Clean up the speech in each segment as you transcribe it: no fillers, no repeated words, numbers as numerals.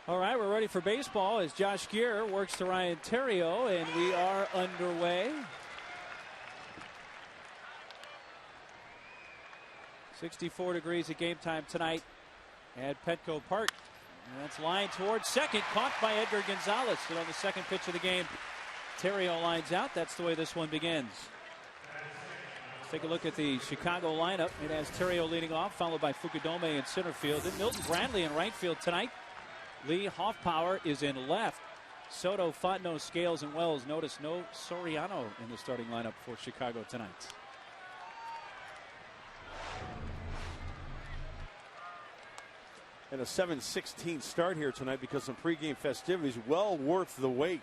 All right, we're ready for baseball as Josh Gear works to Ryan Theriot, and we are underway. 64 degrees at game time tonight at Petco Park. And that's lined towards second, caught by Edgar Gonzalez. And on the second pitch of the game, Theriot lines out. That's the way this one begins. Let's take a look at the Chicago lineup. It has Theriot leading off, followed by Fukudome in center field. Then Milton Bradley in right field tonight. Lee Hoffpower is in left. Soto, Fontenot, Scales, and Wells. Notice no Soriano in the starting lineup for Chicago tonight. And a 7-16 start here tonight because some pregame festivities well worth the wait.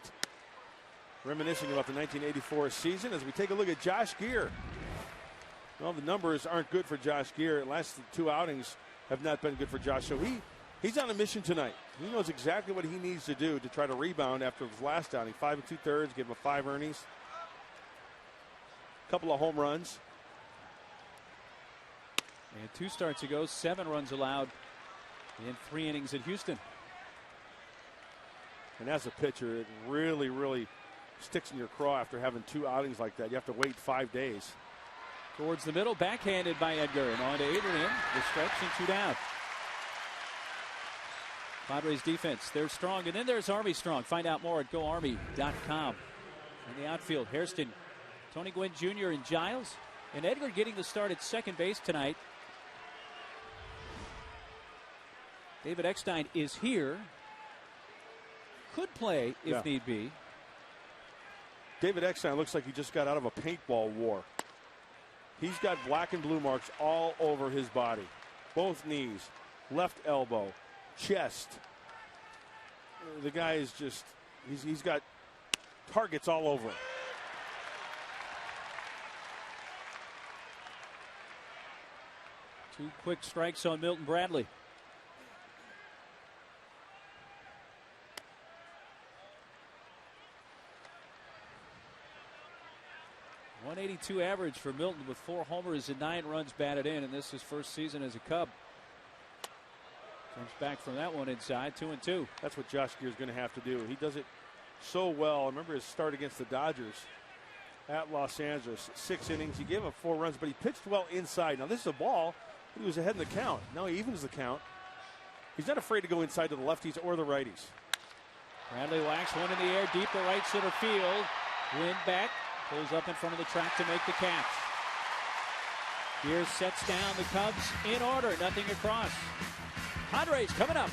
Reminiscing about the 1984 season as we take a look at Josh Gear. Well, the numbers aren't good for Josh Gear. Last two outings have not been good for Josh. So he's on a mission tonight. He knows exactly what he needs to do to try to rebound after his last outing. 5 2/3, gave him a 5 earnings. A couple of home runs. And 2 starts ago, 7 runs allowed in 3 innings at Houston. And as a pitcher, it really, really sticks in your craw after having 2 outings like that. You have to wait 5 days. Towards the middle, backhanded by Edgar, and on to Adrian. The stretch and 2 down. Padres defense, they're strong, and then there's Army strong. Find out more at GoArmy.com. In the outfield, Hairston, Tony Gwynn Jr. and Giles, and Edgar getting the start at second base tonight. David Eckstein is here. Could play if need be. David Eckstein looks like he just got out of a paintball war. He's got black and blue marks all over his body. Both knees, left elbow, chest. The guy is just, he's got targets all over him. Two quick strikes on Milton Bradley. .182 average for Milton with 4 homers and 9 runs batted in, and this is his first season as a Cub. Comes back from that one inside, 2-2. That's what Josh Gear is going to have to do. He does it so well. I remember his start against the Dodgers at Los Angeles. 6 innings. He gave up 4 runs, but he pitched well inside. Now, this is a ball. He was ahead in the count. Now he evens the count. He's not afraid to go inside to the lefties or the righties. Bradley whacks one in the air, deep to right center field. Wind back. Pulls up in front of the track to make the catch. Gear sets down the Cubs in order. Nothing across. Padres coming up.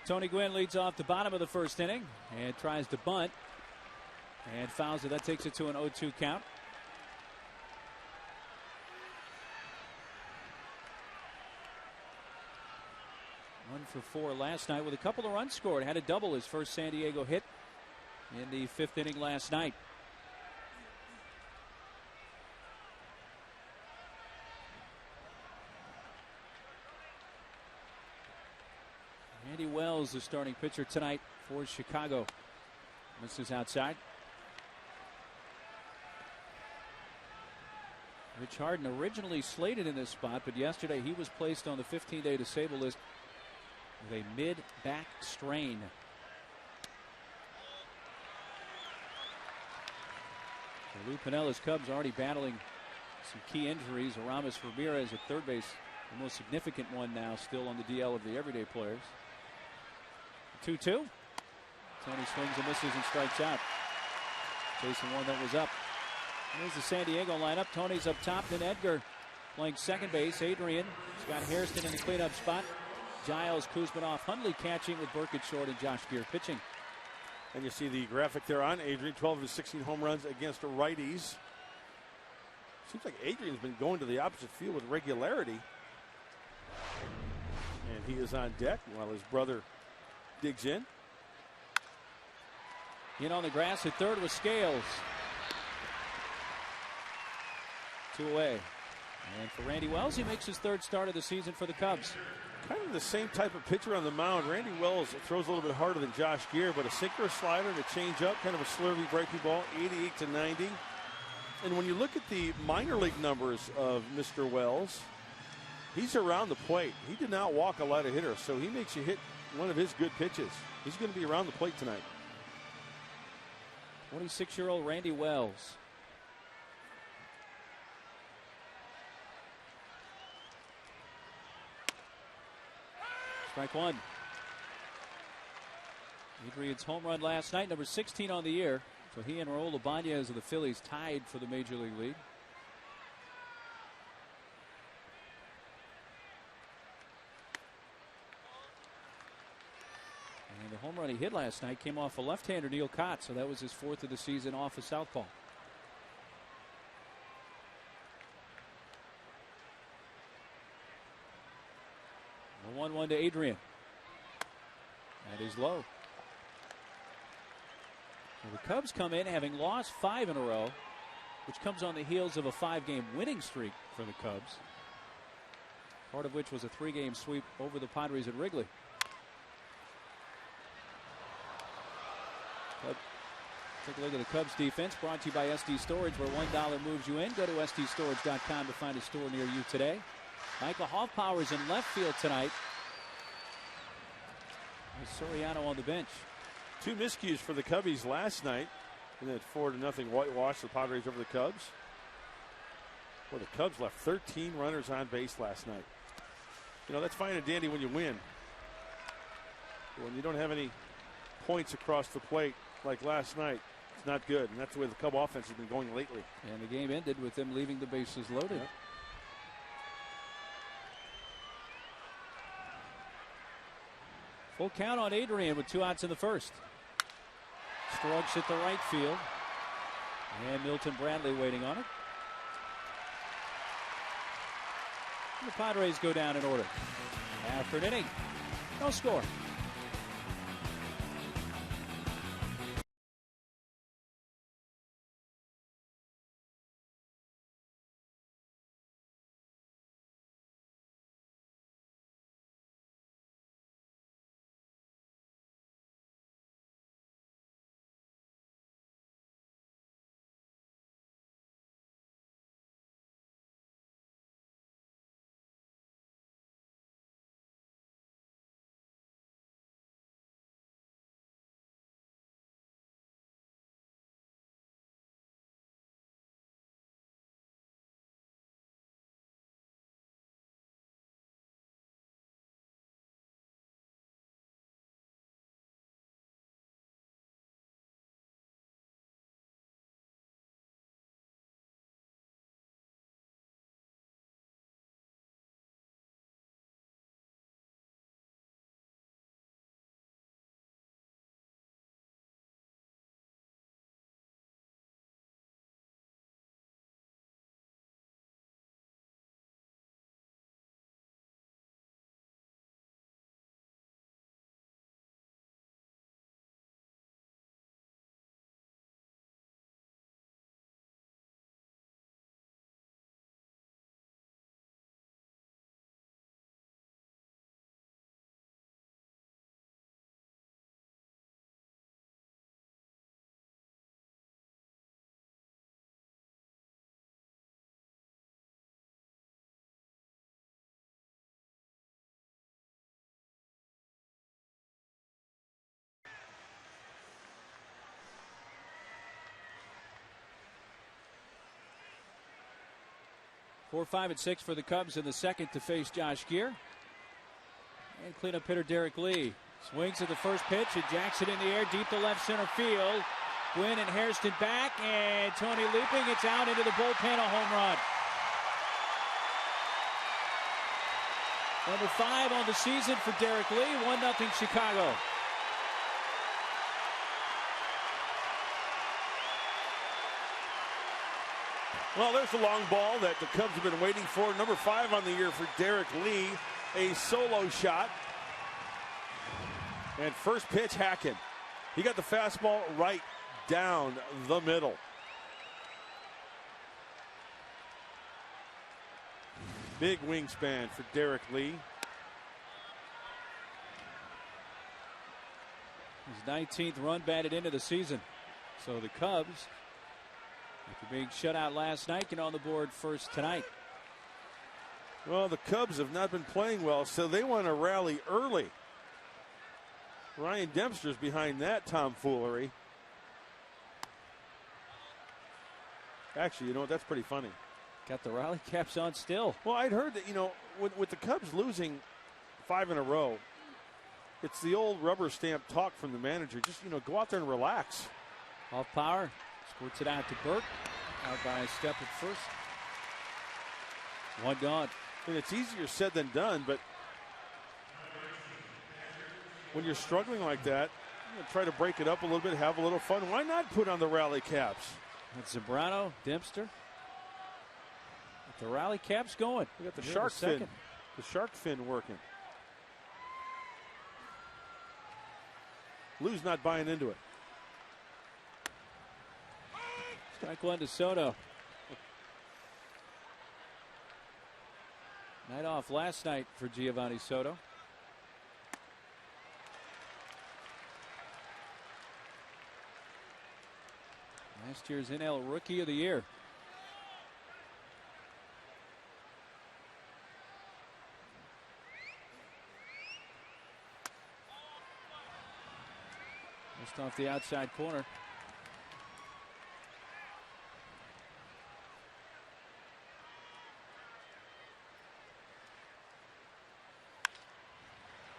Tony Gwynn leads off the bottom of the first inning and tries to bunt and fouls it. That takes it to an 0-2 count. One for 4 last night with a couple of runs scored. Had a double, his first San Diego hit in the 5th inning last night. Randy Wells, the starting pitcher tonight for Chicago. Misses outside. Rich Harden originally slated in this spot, but yesterday he was placed on the 15-day disabled list with a mid-back strain. So Lou Pinella's Cubs already battling some key injuries. Aramis Ramirez at third base, the most significant one now, still on the DL of the everyday players. 2-2. Tony swings and misses and strikes out. Chasing one that was up. Here's the San Diego lineup. Tony's up top, then Edgar playing second base. Adrian, Scott Hairston in the cleanup spot. Giles, Kuzminoff, Hundley catching with Burkett short and Josh Gear pitching. And you see the graphic there on Adrian. 12 of his 16 home runs against righties. Seems like Adrian's been going to the opposite field with regularity. And he is on deck while his brother digs in. In on the grass at third was Scales. 2 away. And for Randy Wells, he makes his 3rd start of the season for the Cubs. Kind of the same type of pitcher on the mound. Randy Wells throws a little bit harder than Josh Gear, but a sinker, a slider, and a changeup, kind of a slurvy breaking ball, 88 to 90. And when you look at the minor league numbers of Mr. Wells, he's around the plate. He did not walk a lot of hitters, so he makes you hit one of his good pitches. He's going to be around the plate tonight. 26-year-old Randy Wells. Strike one. Adrian's home run last night, number 16 on the year. So he and Raul Ibanez of the Phillies tied for the Major League lead. And the home run he hit last night came off a left-hander, Neil Cott. So that was his 4th of the season off a southpaw. The 1-1 to Adrian. That is low. Well, the Cubs come in having lost 5 in a row, which comes on the heels of a 5-game winning streak for the Cubs, part of which was a 3-game sweep over the Padres at Wrigley. But take a look at the Cubs defense, brought to you by SD Storage, where $1 moves you in. Go to SDStorage.com to find a store near you today. Michael Hoffpower is in left field tonight. With Soriano on the bench. 2 miscues for the Cubbies last night. And then 4-0 whitewash the Padres over the Cubs. Well, the Cubs left 13 runners on base last night. You know, that's fine and dandy when you win. But when you don't have any points across the plate like last night, it's not good. And that's the way the Cub offense has been going lately. And the game ended with them leaving the bases loaded. Yeah. Full count on Adrian with 2 outs in the first. Strokes at the right field. And Milton Bradley waiting on it. The Padres go down in order. After an inning, no score. 4, 5, and 6 for the Cubs in the second to face Josh Gear. And cleanup hitter Derek Lee swings at the first pitch, and Jackson in the air deep to left center field. Gwynn and Hairston back, and Tony leaping. It's out into the bullpen, a home run. Number 5 on the season for Derek Lee. 1-0 Chicago. Well, there's the long ball that the Cubs have been waiting for. Number 5 on the year for Derek Lee. A solo shot. And first pitch, Hacken. He got the fastball right down the middle. Big wingspan for Derek Lee. His 19th run batted into the season. So the Cubs, after being shut out last night, get on the board first tonight. Well, the Cubs have not been playing well, so they want to rally early. Ryan Dempster's behind that tomfoolery. Actually, you know what? That's pretty funny. Got the rally caps on still. Well, I'd heard that, you know, with the Cubs losing 5 in a row, it's the old rubber stamp talk from the manager. Just, you know, go out there and relax. Off power. Squirts it out to Burke. Out by a step at first. 1 gone. And it's easier said than done, but when you're struggling like that, you know, try to break it up a little bit, have a little fun. Why not put on the rally caps? That's Zambrano, Dempster. The rally cap's going. We got the shark fin. The shark fin working. Lou's not buying into it. Strike 1 to Soto. Night off last night for Giovanni Soto. Last year's NL Rookie of the Year. Just off the outside corner.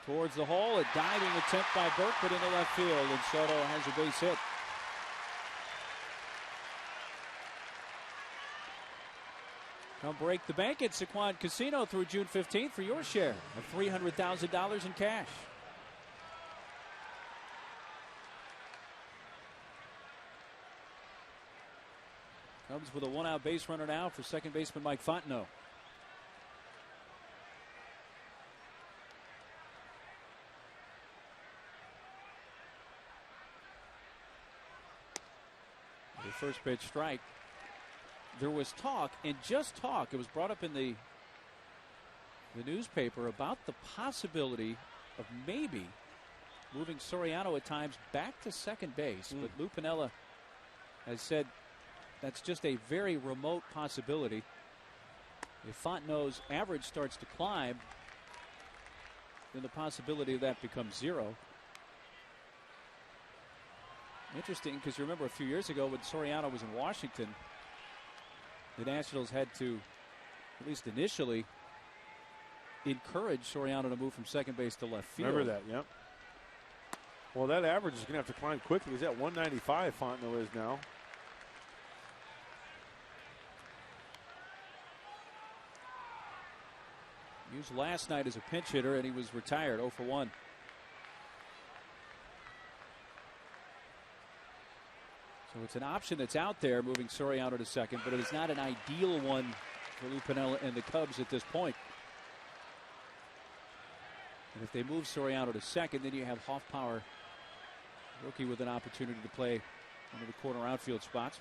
Towards the hole, a diving attempt by Burke, but into left field, and Soto has a base hit. Come break the bank at Sequan Casino through June 15th for your share of $300,000 in cash. Cubs with a 1-out base runner now for second baseman Mike Fontenot. The first pitch strike. There was talk, and just talk, it was brought up in the newspaper about the possibility of maybe moving Soriano at times back to second base. But Lou Piniella has said that's just a very remote possibility. If Fontenot's average starts to climb, then the possibility of that becomes 0. Interesting, because you remember a few years ago when Soriano was in Washington, the Nationals had to, at least initially, encourage Soriano to move from second base to left field. Remember that, yep. Well, that average is going to have to climb quickly. He's at 195, Fontenot is now. Used last night as a pinch hitter, and he was retired 0 for 1. So it's an option that's out there, moving Soriano to second, but it is not an ideal one for Lou Piniella and the Cubs at this point. And if they move Soriano to second, then you have Hoffpower, rookie, with an opportunity to play one of the corner outfield spots.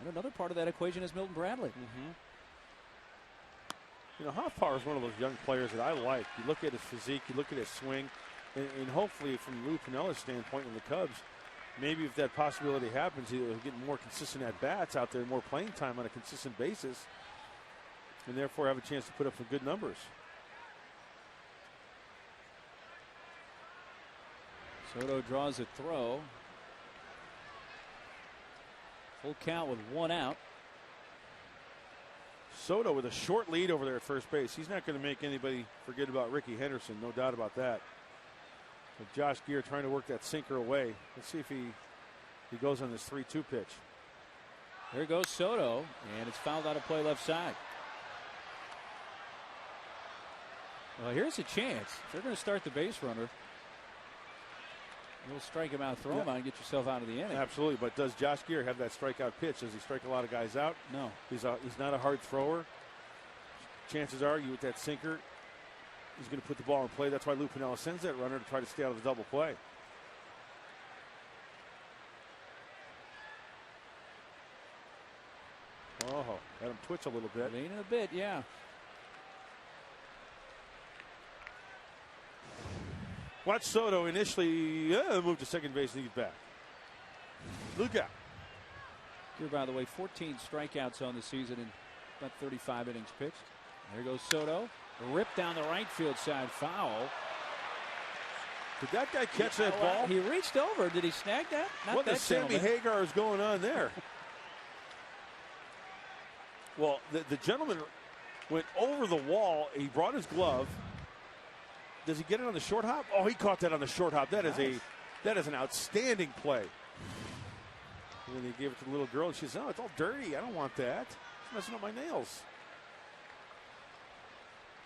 And another part of that equation is Milton Bradley. You know, Hoffpower is one of those young players that I like. You look at his physique, you look at his swing, and hopefully from Lou Piniella's standpoint in the Cubs, maybe if that possibility happens, he'll get more consistent at-bats out there, more playing time on a consistent basis, and therefore have a chance to put up some good numbers. Soto draws a throw. Full count with 1 out. Soto with a short lead over there at first base. He's not going to make anybody forget about Ricky Henderson, no doubt about that. But Josh Gere trying to work that sinker away. Let's see if he goes on this 3-2 pitch. There goes Soto, and it's fouled out of play left side. Well, here's a chance. If they're going to start the base runner, you'll strike him out, throw him out, and get yourself out of the inning. Absolutely, but does Josh Gere have that strikeout pitch? Does he strike a lot of guys out? No. He's not a hard thrower. Chances are, you with that sinker, he's going to put the ball in play. That's why Lou Piniella sends that runner to try to stay out of the double play. Oh, had him twitch a little bit. Leaning a bit, yeah. Watch Soto initially move to second base and get back. Look out. Here, by the way, 14 strikeouts on the season in about 35 innings pitched. There goes Soto. Rip down the right field side, foul. Did that guy catch that ball? He reached over. Did he snag that? Not what that the Sammy Hagar is going on there? Well, the gentleman went over the wall. He brought his glove. Does he get it on the short hop? Oh, he caught that on the short hop. That is an outstanding play. And then they gave it to the little girl, and she says, "Oh, it's all dirty. I don't want that. It's messing up my nails."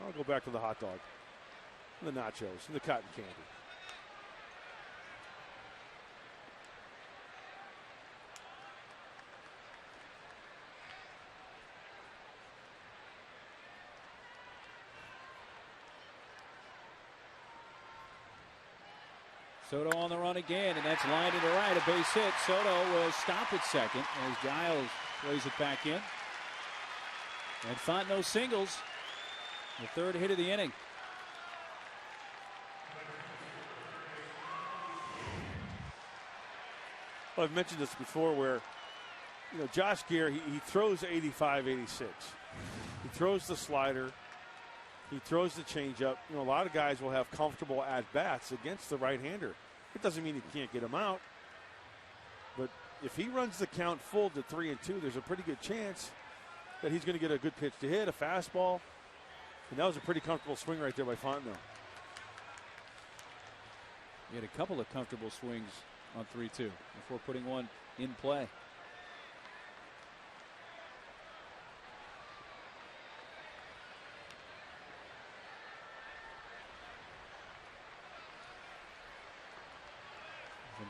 I'll go back to the hot dog, and the nachos, and the cotton candy. Soto on the run again, and that's lined to the right. A base hit. Soto will stop at second as Giles plays it back in. And Fontenot singles. The third hit of the inning. Well, I've mentioned this before where, Josh Gere, he throws 85, 86. He throws the slider. He throws the changeup. A lot of guys will have comfortable at-bats against the right-hander. It doesn't mean he can't get him out. But if he runs the count full to 3-2, there's a pretty good chance that he's going to get a good pitch to hit, a fastball. And that was a pretty comfortable swing right there by Fontenot. He had a couple of comfortable swings on 3-2 before putting one in play.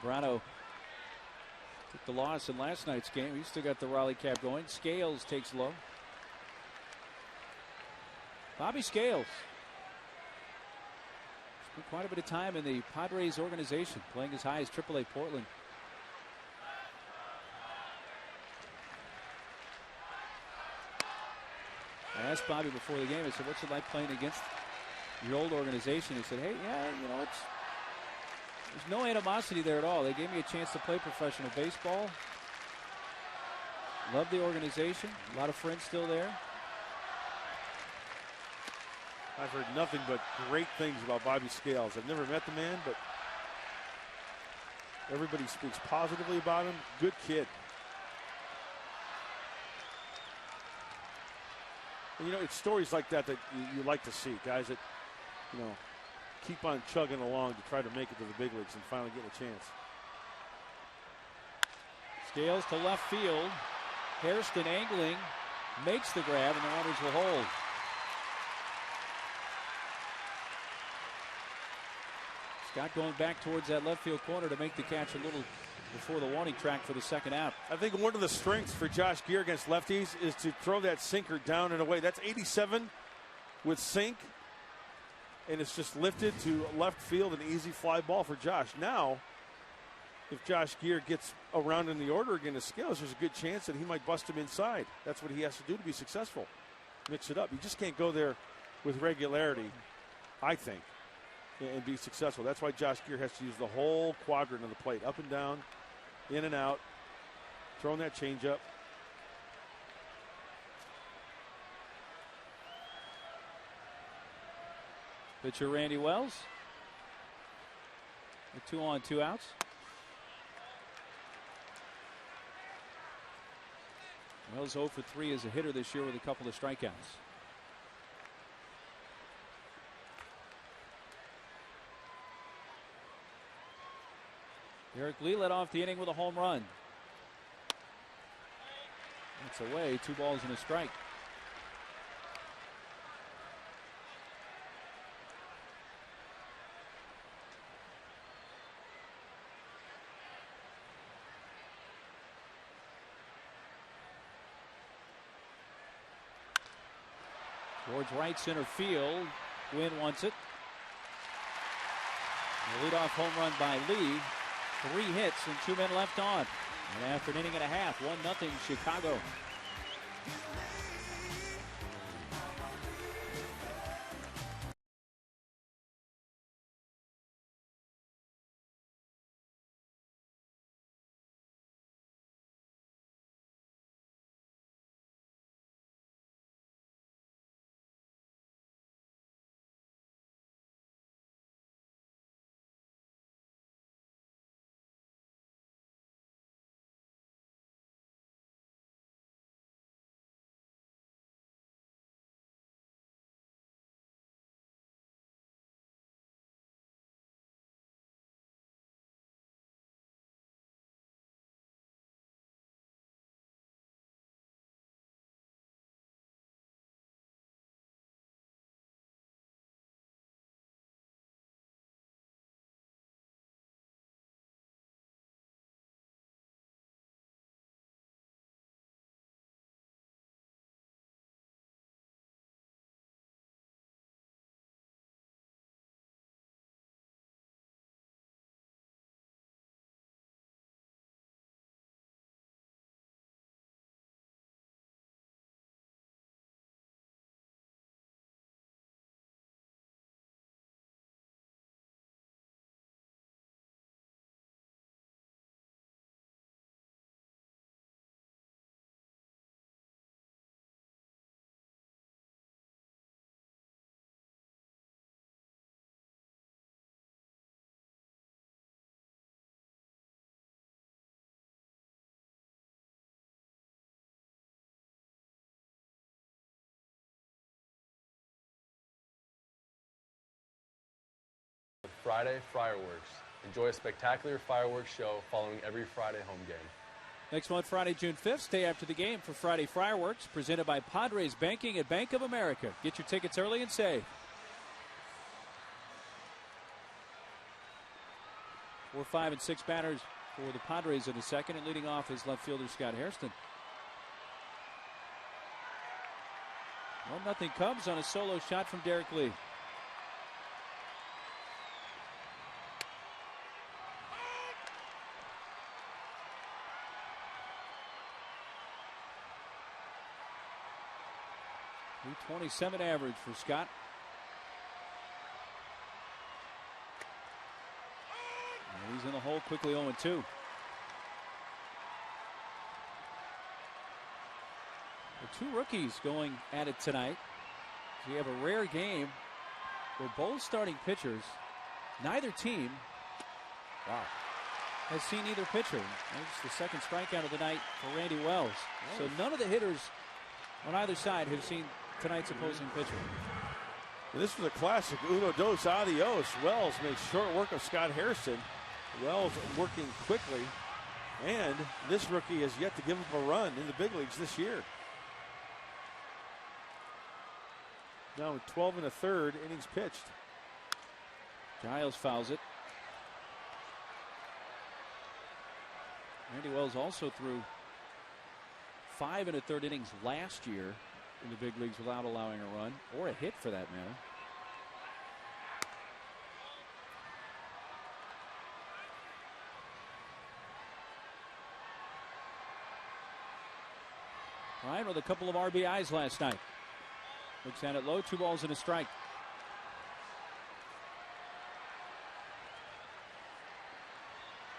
Zambrano took the loss in last night's game. He still got the Raleigh cap going. Scales takes low. Bobby Scales spent quite a bit of time in the Padres organization, playing as high as AAA Portland. I asked Bobby before the game, I said, what's it like playing against your old organization? He said, hey, yeah, there's no animosity there at all. They gave me a chance to play professional baseball. Love the organization. A lot of friends still there. I've heard nothing but great things about Bobby Scales. I've never met the man, but everybody speaks positively about him. Good kid. And it's stories like that you like to see. Guys that, keep on chugging along to try to make it to the big leagues and finally get a chance. Scales to left field. Hairston angling, makes the grab, and the runners will hold. Scott going back towards that left field corner to make the catch a little before the warning track for the second out. I think one of the strengths for Josh Gere against lefties is to throw that sinker down and away. That's 87 with sink, and it's just lifted to left field, an easy fly ball for Josh. Now, if Josh Gere gets around in the order against Scales, there's a good chance that he might bust him inside. That's what he has to do to be successful. Mix it up. You just can't go there with regularity, I think, and be successful. That's why Josh Gere has to use the whole quadrant of the plate, up and down, in and out, throwing that changeup. Pitcher Randy Wells. With 2 on, 2 outs. Wells 0 for 3 as a hitter this year with a couple of strikeouts. Derek Lee led off the inning with a home run. That's away. 2 balls and a strike. Towards right center field. Gwynn wants it. The leadoff home run by Lee. 3 hits and 2 men left on. And after an inning and a half, 1-0 Chicago. Friday fireworks. Enjoy a spectacular fireworks show following every Friday home game. Next month, Friday, June 5th. Stay after the game for Friday fireworks, presented by Padres Banking at Bank of America. Get your tickets early and save. 4, 5, and 6 batters for the Padres in the second, and leading off is left fielder Scott Hairston. 1-0 Cubs on a solo shot from Derek Lee. .227 average for Scott. And he's in the hole quickly, 0-2. The 2 rookies going at it tonight. We have a rare game where both starting pitchers, neither team, has seen either pitcher. That's the second strikeout of the night for Randy Wells. So none of the hitters on either side have seen tonight's opposing pitcher. And this was a classic uno dos adios. Wells makes short work of Scott Hairston. Wells working quickly, and this rookie has yet to give up a run in the big leagues this year. Now 12 1/3 innings pitched. Giles fouls it. Randy Wells also threw 5 1/3 innings last year in the big leagues without allowing a run or a hit for that matter. Ryan with a couple of RBIs last night. Looks at it low, 2 balls and a strike.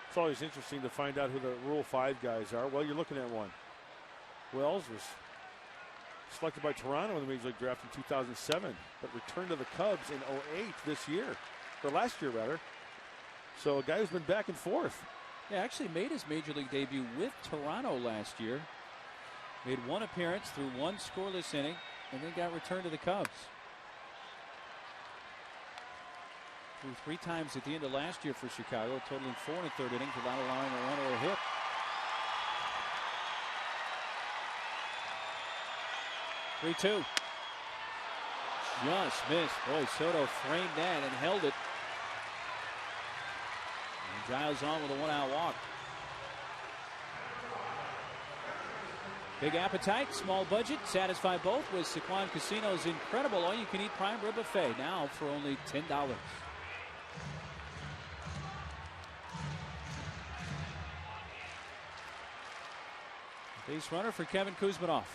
It's always interesting to find out who the Rule 5 guys are. Well, you're looking at one. Wells was selected by Toronto in the Major League Draft in 2007, but returned to the Cubs in 2008 this year, or last year rather. So a guy who's been back and forth. Yeah, actually made his Major League debut with Toronto last year. Made one appearance through one scoreless inning and then got returned to the Cubs. Threw 3 times at the end of last year for Chicago, totaling 4 1/3 innings without allowing a run or a hit. "3-2. Just missed. Boy, Soto framed that and held it. And Giles on with a 1-out walk. Big appetite, small budget, satisfy both with Sequan Casino's incredible all-you-can-eat prime rib buffet, now for only $10. Base runner for Kevin Kuzminoff.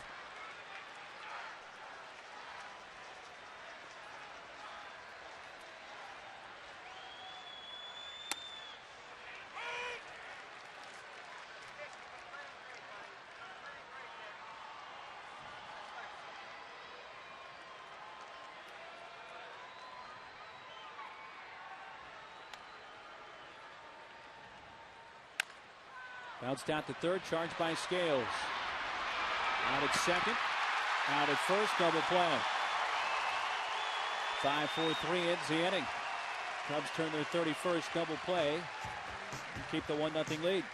Bounced out to third, charged by Scales. Out at second, out at first, double play. 5-4-3 ends the inning. Cubs turn their 31st double play and keep the 1-0 lead.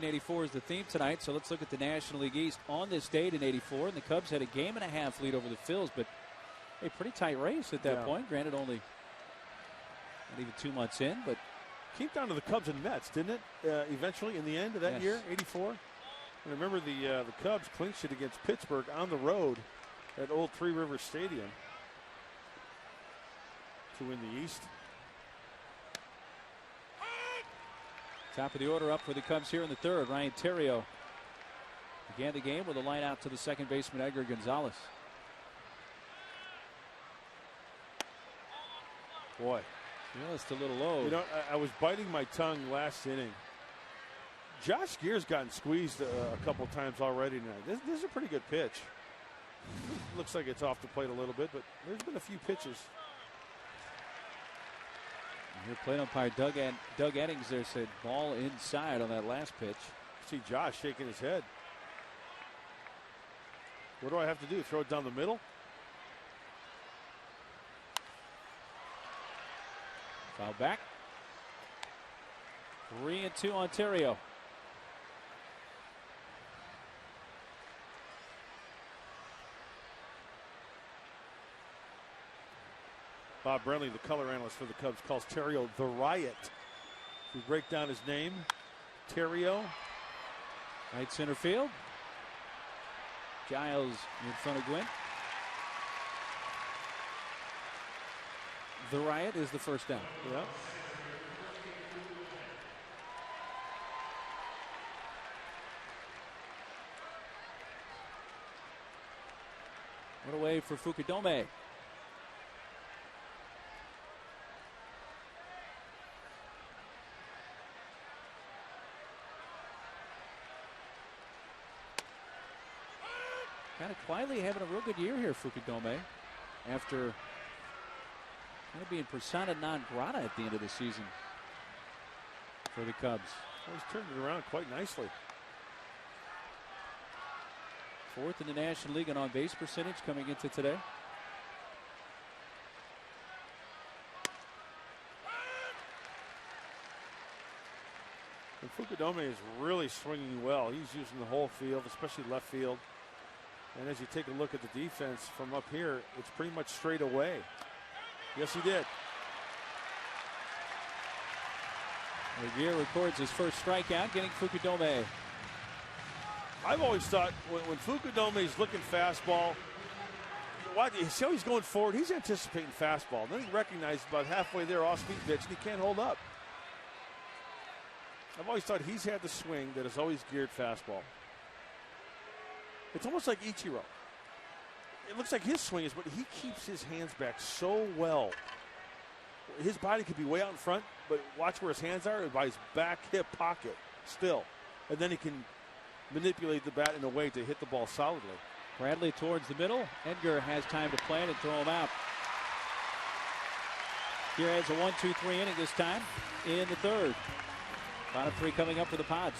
'84 is the theme tonight, so let's look at the National League East on this date in '84. And the Cubs had a 1.5 lead over the Phils, but a pretty tight race at that point. Granted, only not even 2 months in, but came down to the Cubs and Mets, didn't it? Eventually, in the end of that year, '84. And remember, the Cubs clinched it against Pittsburgh on the road at Old Three Rivers Stadium to win the East. Top of the order up for the Cubs here in the third. Ryan Theriot began the game with a line out to the second baseman, Edgar Gonzalez. Boy. Just a little low. You know, I was biting my tongue last inning. Josh Gear's gotten squeezed a couple times already tonight. This is a pretty good pitch. Looks like it's off the plate a little bit, but there's been a few pitches. Your plate umpire Doug Eddings there said ball inside on that last pitch. See Josh shaking his head. What do I have to do? Throw it down the middle? Foul back. 3-2 Ontario. Bob Brenly, the color analyst for the Cubs, calls Theriot the Riot. If we break down his name, Theriot. Right center field. Giles in front of Gwynn. The Riot is the first down. Yeah. One away for Fukudome. Kind of quietly having a real good year here, Fukudome, after kind of being persona non grata at the end of the season for the Cubs. Well, he's turned it around quite nicely. Fourth in the National League in on-base percentage coming into today. And Fukudome is really swinging well. He's using the whole field, especially left field. And as you take a look at the defense from up here, it's pretty much straight away. Yes, he did. Regier records his first strikeout, getting Fukudome. I've always thought when Fukudome is looking fastball, you see how he's going forward? He's anticipating fastball. Then he recognizes about halfway there off-speed pitch, and he can't hold up. I've always thought he's had the swing that is always geared fastball. It's almost like Ichiro. It looks like his swing is, but he keeps his hands back so well. His body could be way out in front, but watch where his hands are by his back hip pocket still. And then he can manipulate the bat in a way to hit the ball solidly. Bradley towards the middle. Edgar has time to plant and throw him out. Here has a 1-2-3 inning this time in the third. Bottom three coming up for the Pods.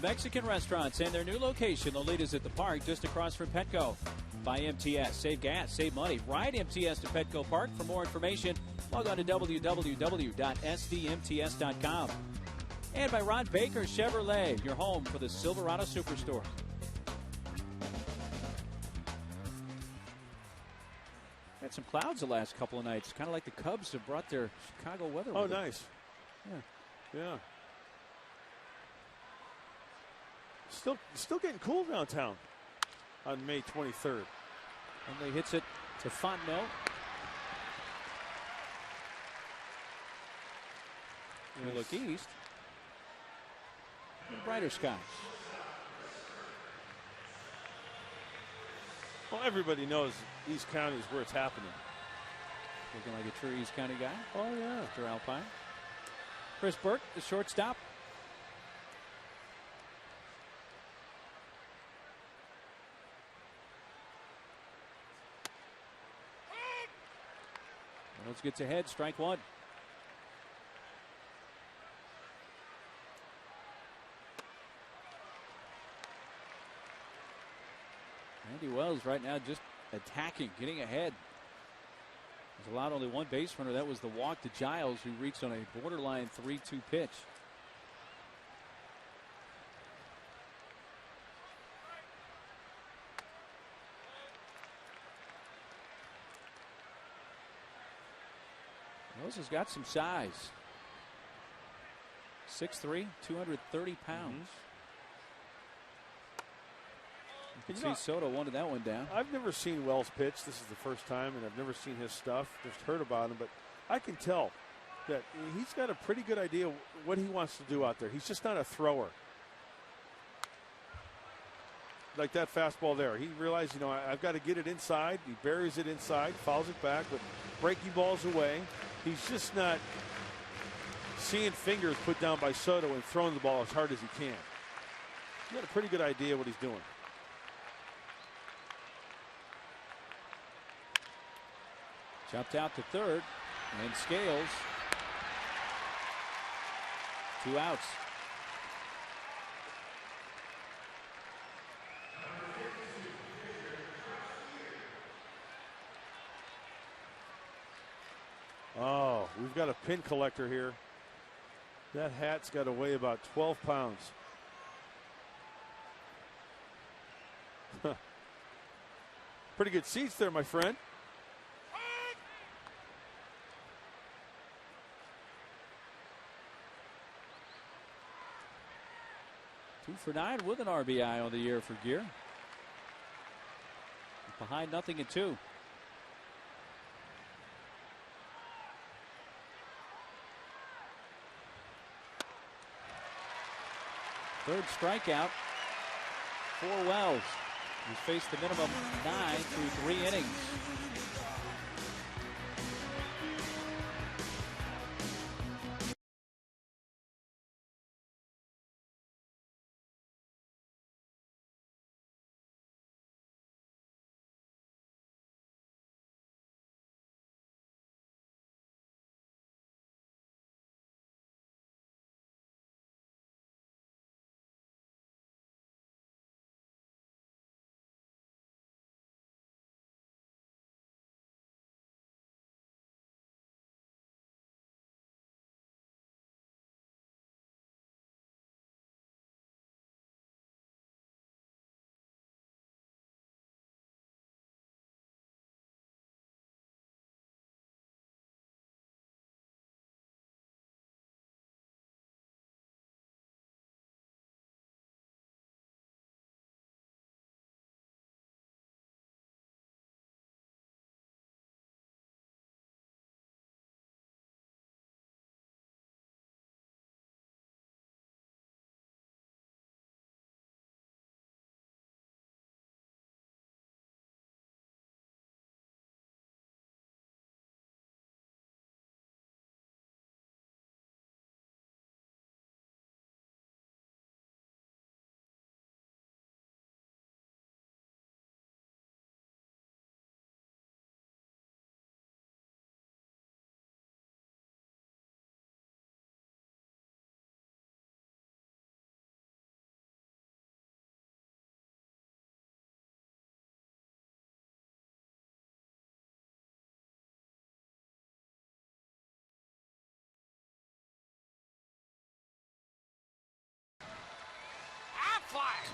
Mexican restaurants and their new location, Lolita's at the Park, just across from Petco. By MTS, save gas, save money. Ride MTS to Petco Park. For more information, log on to www.sdmts.com. And by Ron Baker Chevrolet, your home for the Silverado Superstore. Had some clouds the last couple of nights, kind of like the Cubs have brought their Chicago weather. Oh, nice. Yeah. Still getting cool downtown on May 23rd. Only hits it to Fontenot. We look east. Brighter skies. Well, everybody knows East County is where it's happening. Looking like a true East County guy. Oh, yeah. After Alpine. Chris Burke, the shortstop. Reynolds gets ahead, strike one. Randy Wells right now just attacking, getting ahead. He's allowed only one base runner. That was the walk to Giles, who reached on a borderline 3-2 pitch. Wells has got some size. 6'3", 230 pounds. You can see Soto wanted that one down. I've never seen Wells pitch. This is the first time, and I've never seen his stuff. Just heard about him, but I can tell that he's got a pretty good idea what he wants to do out there. He's just not a thrower. Like that fastball there. He realized, I've got to get it inside. He buries it inside, fouls it back, but breaking balls away. He's just not seeing fingers put down by Soto and throwing the ball as hard as he can. He's got a pretty good idea what he's doing. Chopped out to third, and Scales. 2 outs. Oh, we've got a pin collector here. That hat's got to weigh about 12 pounds. Pretty good seats there, my friend. Two for 9 with an RBI on the year for Gear. Behind 0-2. Third strikeout for Wells. He's faced the minimum 9 through 3 innings.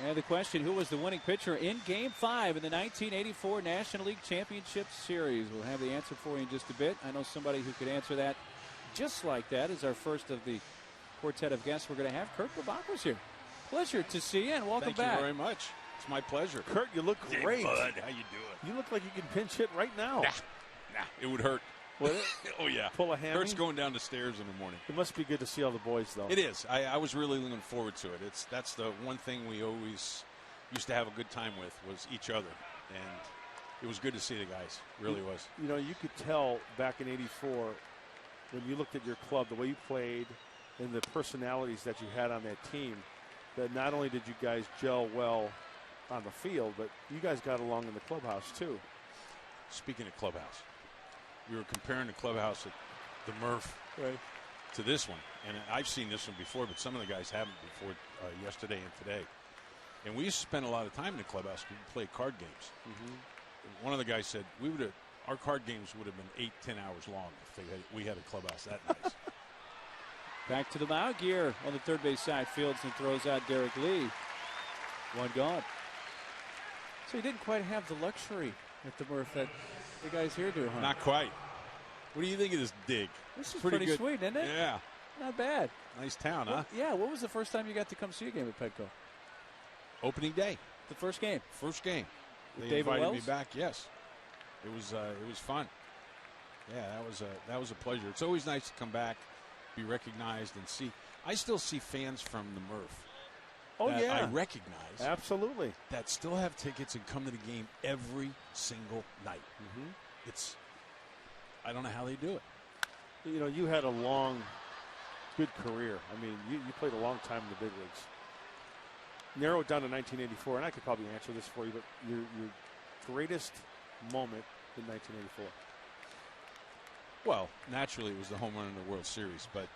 And the question, who was the winning pitcher in Game 5 in the 1984 National League Championship Series? We'll have the answer for you in just a bit. I know somebody who could answer that just like that is our first of the quartet of guests we're going to have. Kurt Babakwas here. Pleasure to see you, and welcome back. Thank you very much. It's my pleasure. Kurt, you look great. Hey, bud. How you doing? You look like you can pinch hit right now. Nah, it would hurt. Would it? Oh, yeah. Pull a hammy? Kurt's going down the stairs in the morning. It must be good to see all the boys, though. It is. I was really looking forward to it. That's the one thing we always used to have a good time with was each other. And it was good to see the guys. It really was. You could tell back in '84 when you looked at your club, the way you played and the personalities that you had on that team, that not only did you guys gel well on the field, but you guys got along in the clubhouse, too. Speaking of clubhouse, we were comparing the clubhouse at the Murph to this one. And I've seen this one before, but some of the guys haven't before yesterday and today. And we used to spend a lot of time in the clubhouse. We played card games. Mm-hmm. One of the guys said our card games would have been 8-10 hours long if we had a clubhouse that nice. Back to the mound. Gear on the third base side. Fields and throws out Derek Lee. One gone. So he didn't quite have the luxury at the Murph that the guys here do, huh? Not quite. What do you think of this dig? This is pretty good. sweet, isn't it? Yeah. Not bad. Nice town, huh? Well, yeah. What was the first time you got to come see a game at Petco? Opening day. The first game. First game. With They David invited Wells? me back. Yes. It was fun. Yeah, that was a pleasure. It's always nice to come back, be recognized, and see. I still see fans from the Murph. Oh, that yeah. I recognize. Absolutely. That still have tickets and come to the game every single night. Mm-hmm. I don't know how they do it. You know, you had a long, good career. I mean, you played a long time in the big leagues. Narrow it down to 1984, and I could probably answer this for you, but your greatest moment in 1984. Well, naturally, it was the home run in the World Series, but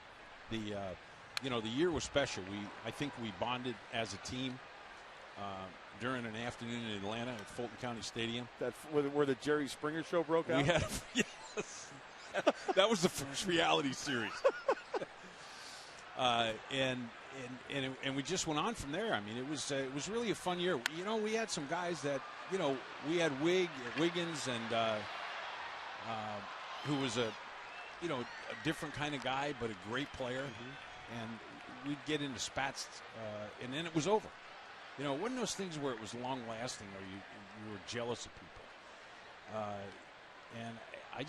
the year was special. I think we bonded as a team during an afternoon in Atlanta at Fulton County Stadium. That where the Jerry Springer show broke out. Yes, that was the first reality series, and we just went on from there. I mean, it was really a fun year. You know, we had some guys that we had Wiggins and who was a different kind of guy, but a great player. Mm-hmm. And we'd get into spats, and then it was over. You know, it wasn't those things where it was long-lasting or you were jealous of people. And it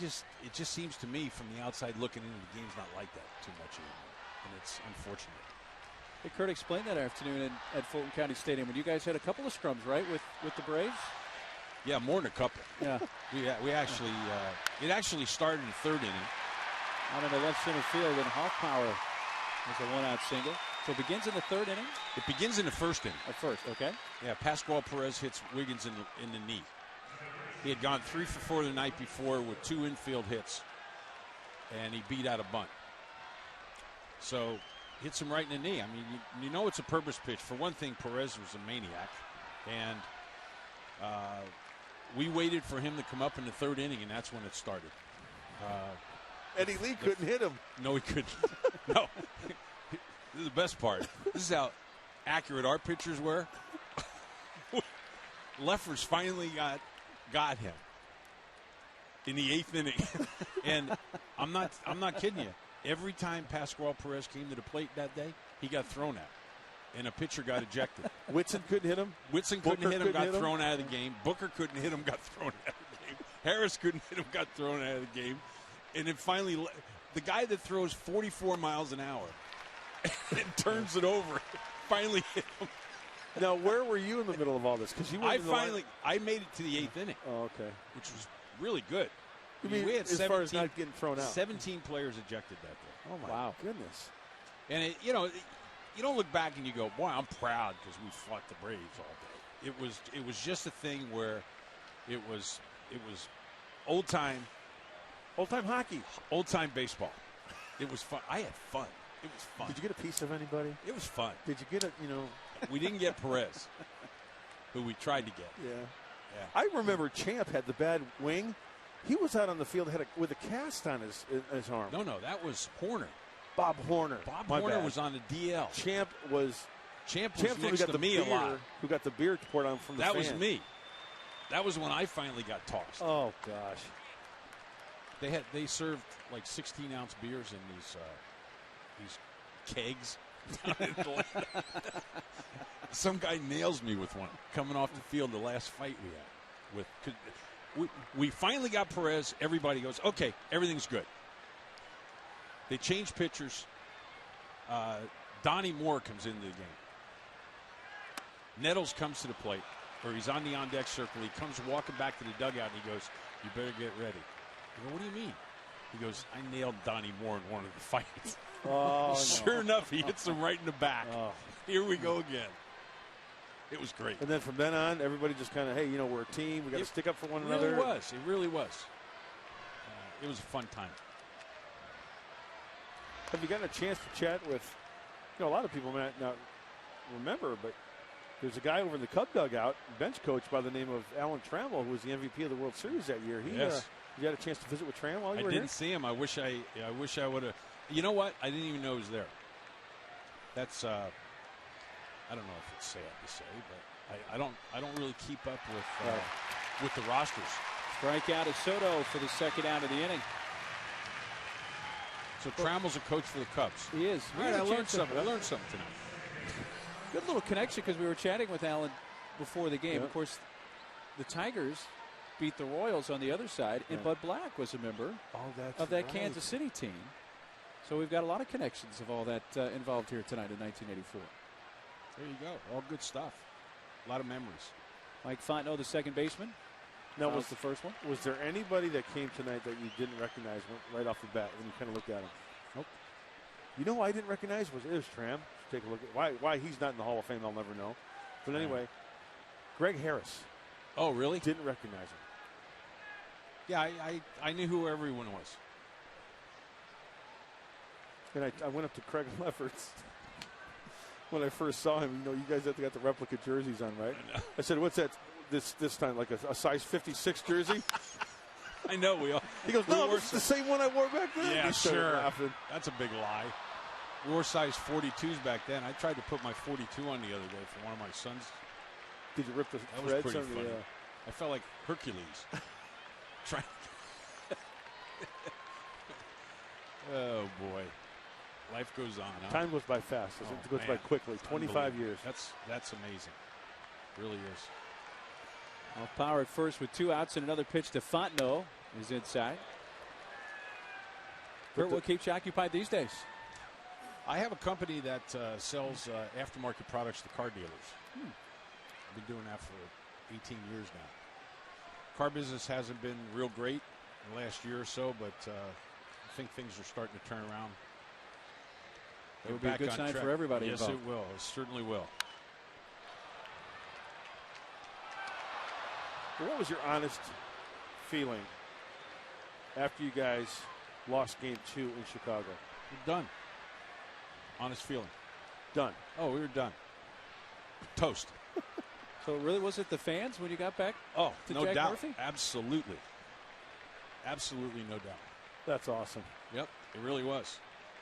just seems to me from the outside looking into the game's not like that too much anymore, and it's unfortunate. Hey, Kurt, explain that afternoon at Fulton County Stadium when you guys had a couple of scrums, right, with the Braves? Yeah, more than a couple. Yeah. We actually it actually started in the third inning. Out in the left center field, and Hoffpower was a one-out single. So it begins in the third inning? It begins in the first inning. At first, okay. Yeah, Pascual Perez hits Wiggins in the knee. He had gone 3 for 4 the night before with 2 infield hits, and he beat out a bunt. So hits him right in the knee. I mean, you know it's a purpose pitch. For one thing, Perez was a maniac, and we waited for him to come up in the third inning, and that's when it started. Eddie Lee couldn't hit him. No, he couldn't. No. This is the best part. This is how accurate our pitchers were. Leffers finally got him in the 8th inning. And I'm not kidding you. Every time Pascual Perez came to the plate that day, he got thrown at. And a pitcher got ejected. Whitson couldn't hit him. Whitson couldn't hit him, got thrown out of the game. Booker couldn't hit him, got thrown out of the game. Harris couldn't hit him, got thrown out of the game. And then finally, the guy that throws 44 miles an hour and turns it over finally hit him. Now, where were you in the middle of all this? Because I made it to the 8th inning. Oh, okay. Which was really good. You mean we had as far as not getting thrown out? 17 players ejected that day. Oh, my goodness. And, you don't look back and you go, boy, I'm proud because we fought the Braves all day. It was just a thing where it was old-time hockey. Old-time baseball. It was fun. I had fun. It was fun. Did you get a piece of anybody? It was fun. Did you get We didn't get Perez, who we tried to get. Yeah. I remember Champ had the bad wing. He was out on the field with a cast on his arm. No, that was Horner. Bob Horner. Bob Horner was on the DL. Champ was next to me a lot. Who got the beer poured on from the fan. That was me. That was when I finally got tossed. Oh, gosh. They served like 16-ounce beers in these kegs down in Atlanta. Some guy nails me with one coming off the field the last fight we had. We finally got Perez. Everybody goes, okay, everything's good. They change pitchers. Donnie Moore comes into the game. Nettles comes to the plate, or he's on the on-deck circle. He comes walking back to the dugout, and he goes, you better get ready. I go, what do you mean? He goes, I nailed Donnie Moore in one of the fights. Oh, sure enough, he hits him right in the back. Oh. Here we go again. It was great. And then from then on, everybody just kind of, hey, we're a team. We got to stick up for one another. It really was. It was a fun time. Have you gotten a chance to chat with, a lot of people might not remember, but there's a guy over in the Cub dugout, bench coach by the name of Alan Trammell, who was the MVP of the World Series that year. Yes. You had a chance to visit with Trammell while you were here? I here? didn't see him. I wish I would have. You know what? I didn't even know he was there. That's I don't know if it's sad to say, but I don't really keep up with the rosters. Strikeout of Soto for the second out of the inning. So Trammell's a coach for the Cubs. He is. All right, I learned something. I learned something tonight. Good little connection because we were chatting with Alan before the game. Of course, the Tigers beat the Royals on the other side, and Bud Black was a member of that Kansas City team. So we've got a lot of connections of all that involved here tonight in 1984. There you go. All good stuff. A lot of memories. Mike Fontenot, the second baseman. Now, was the first one. Was there anybody that came tonight that you didn't recognize right off the bat when you kind of looked at him? Nope. You know who I didn't recognize was Tram. Take a look at why he's not in the Hall of Fame. I'll never know. But anyway, Greg Harris. Oh, really? Didn't recognize him. Yeah, I knew who everyone was. And I went up to Craig Lefferts when I first saw him. You know, you guys have got the replica jerseys on, right? I said, "What's that? This time, like a size 56 jersey?" I know we all. He goes, "No, it's the same one I wore back then." Yeah, sure. Laughing. That's a big lie. We wore size 42s back then. I tried to put my 42 on the other day for one of my sons. Did you rip the That was threads pretty on funny. the? I felt like Hercules. Trying. Oh boy, life goes on. Huh? Time goes by fast. It goes by quickly. 25 years. That's amazing. Really is. Off power at first with 2 outs and another pitch to Fontenot is inside. Kurt, what keeps you occupied these days? I have a company that sells aftermarket products to car dealers. I've been doing that for 18 years now. Car business hasn't been real great in the last year or so, but I think things are starting to turn around. It would be a good sign for everybody Yes, involved. it will. It certainly will. Well, what was your honest feeling after you guys lost Game 2 in Chicago? We're done. Honest feeling. Done. Oh, we were done. Toast. So really, was it the fans when you got back? Oh, to no Jack doubt. Murphy? Absolutely. Absolutely no doubt. That's awesome. Yep, it really was.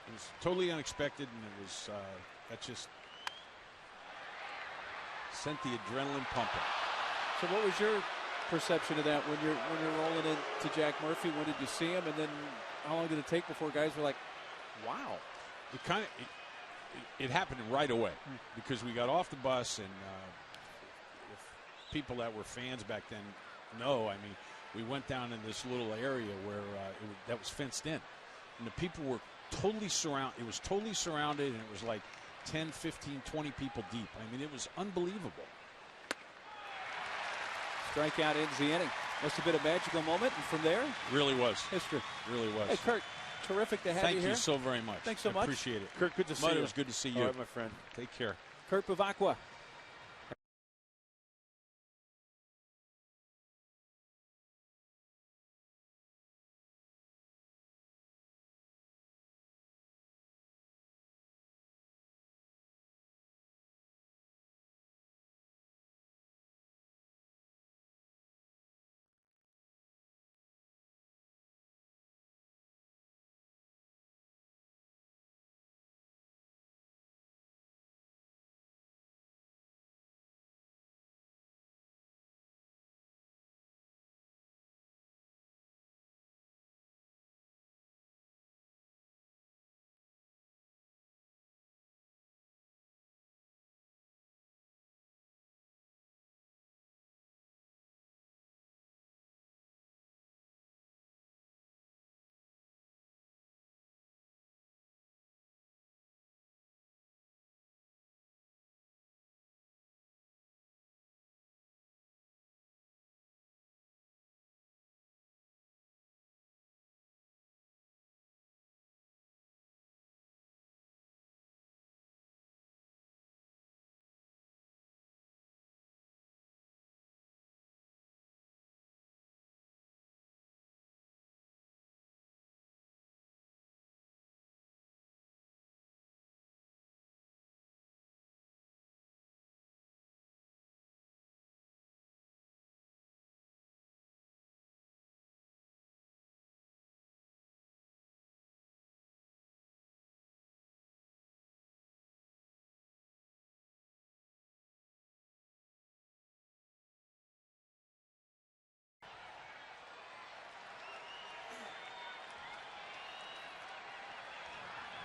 It was totally unexpected, and it was that just sent the adrenaline pumping. So what was your perception of that when you're rolling into Jack Murphy? When did you see him, and then how long did it take before guys were like, "Wow"? It happened right away because we got off the bus, and if people that were fans back then know, I mean, we went down in this little area where that was fenced in, and the people were totally surrounded. It was totally surrounded, and it was like 10, 15, 20 people deep. I mean, it was unbelievable. Strikeout ends the inning. Must have been a magical moment, and from there, Really was. history. Really was. Hey, Kurt, terrific to have Thank you you here. so very much. Thanks so I much. Appreciate it. Kurt, good to see Mud, you. it was good to see you. All right, my friend. Take care. Kurt Bavacqua.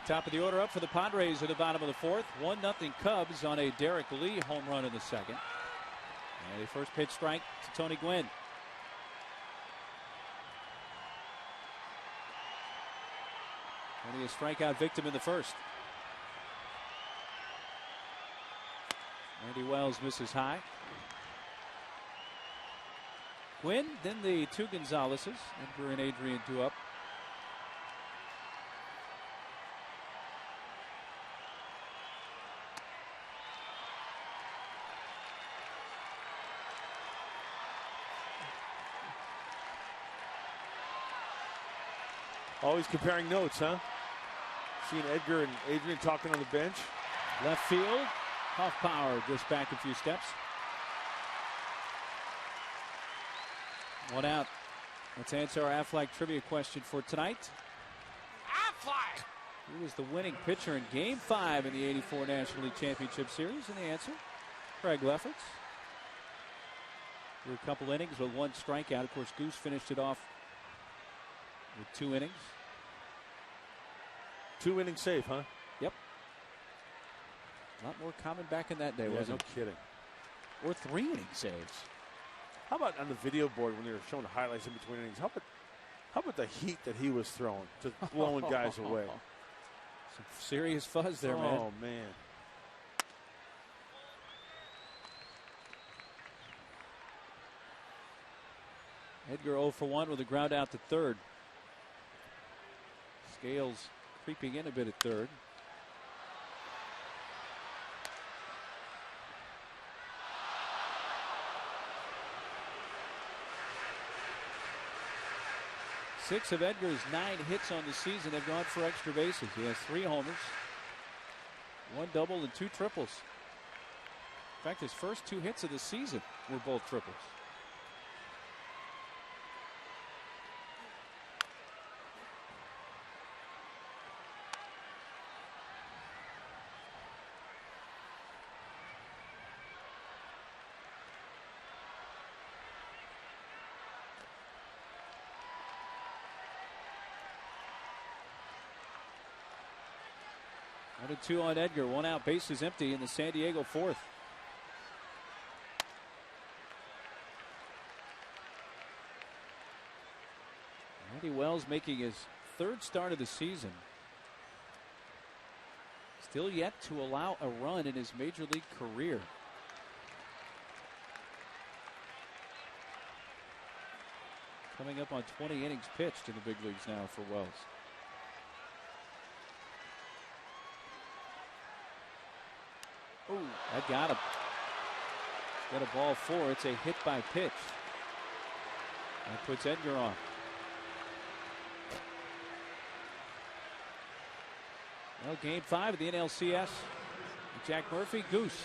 Top of the order up for the Padres at the bottom of the fourth. 1-0 Cubs on a Derek Lee home run in the second. And a first pitch strike to Tony Gwynn. Only a strikeout victim in the first. Randy Wells misses high. Gwynn, then the two Gonzaleses. Edgar and Adrian two up. Always comparing notes, huh? Seeing Edgar and Adrian talking on the bench. Left field. Off power, just back a few steps. One out. Let's answer our Aflac trivia question for tonight. Aflac! Who was the winning pitcher in Game 5 in the '84 National League Championship Series? And the answer, Craig Lefferts. Through a couple innings with one strikeout. Of course, Goose finished it off with 2 innings. 2 innings save, huh? Yep. A lot more common back in that day, wasn't no it? kidding. Or 3 inning saves. How about on the video board when they were showing the highlights in between innings? How about the heat that he was throwing, just blowing guys away? Some serious fuzz there, man. Oh, man. Edgar 0 for 1 with a ground out to third. Scales creeping in a bit at third. Six of Edgar's 9 hits on the season have gone for extra bases. He has 3 homers, 1 double, and 2 triples. In fact, his first 2 hits of the season were both triples. One and 2 on Edgar. 1 out, bases empty in the San Diego fourth. Randy Wells making his 3rd start of the season. Still yet to allow a run in his major league career. Coming up on 20 innings pitched in the big leagues now for Wells. Oh, that got him. Got a ball 4. It's a hit by pitch. That puts Edgar on. Well, Game 5 of the NLCS. Jack Murphy, Goose.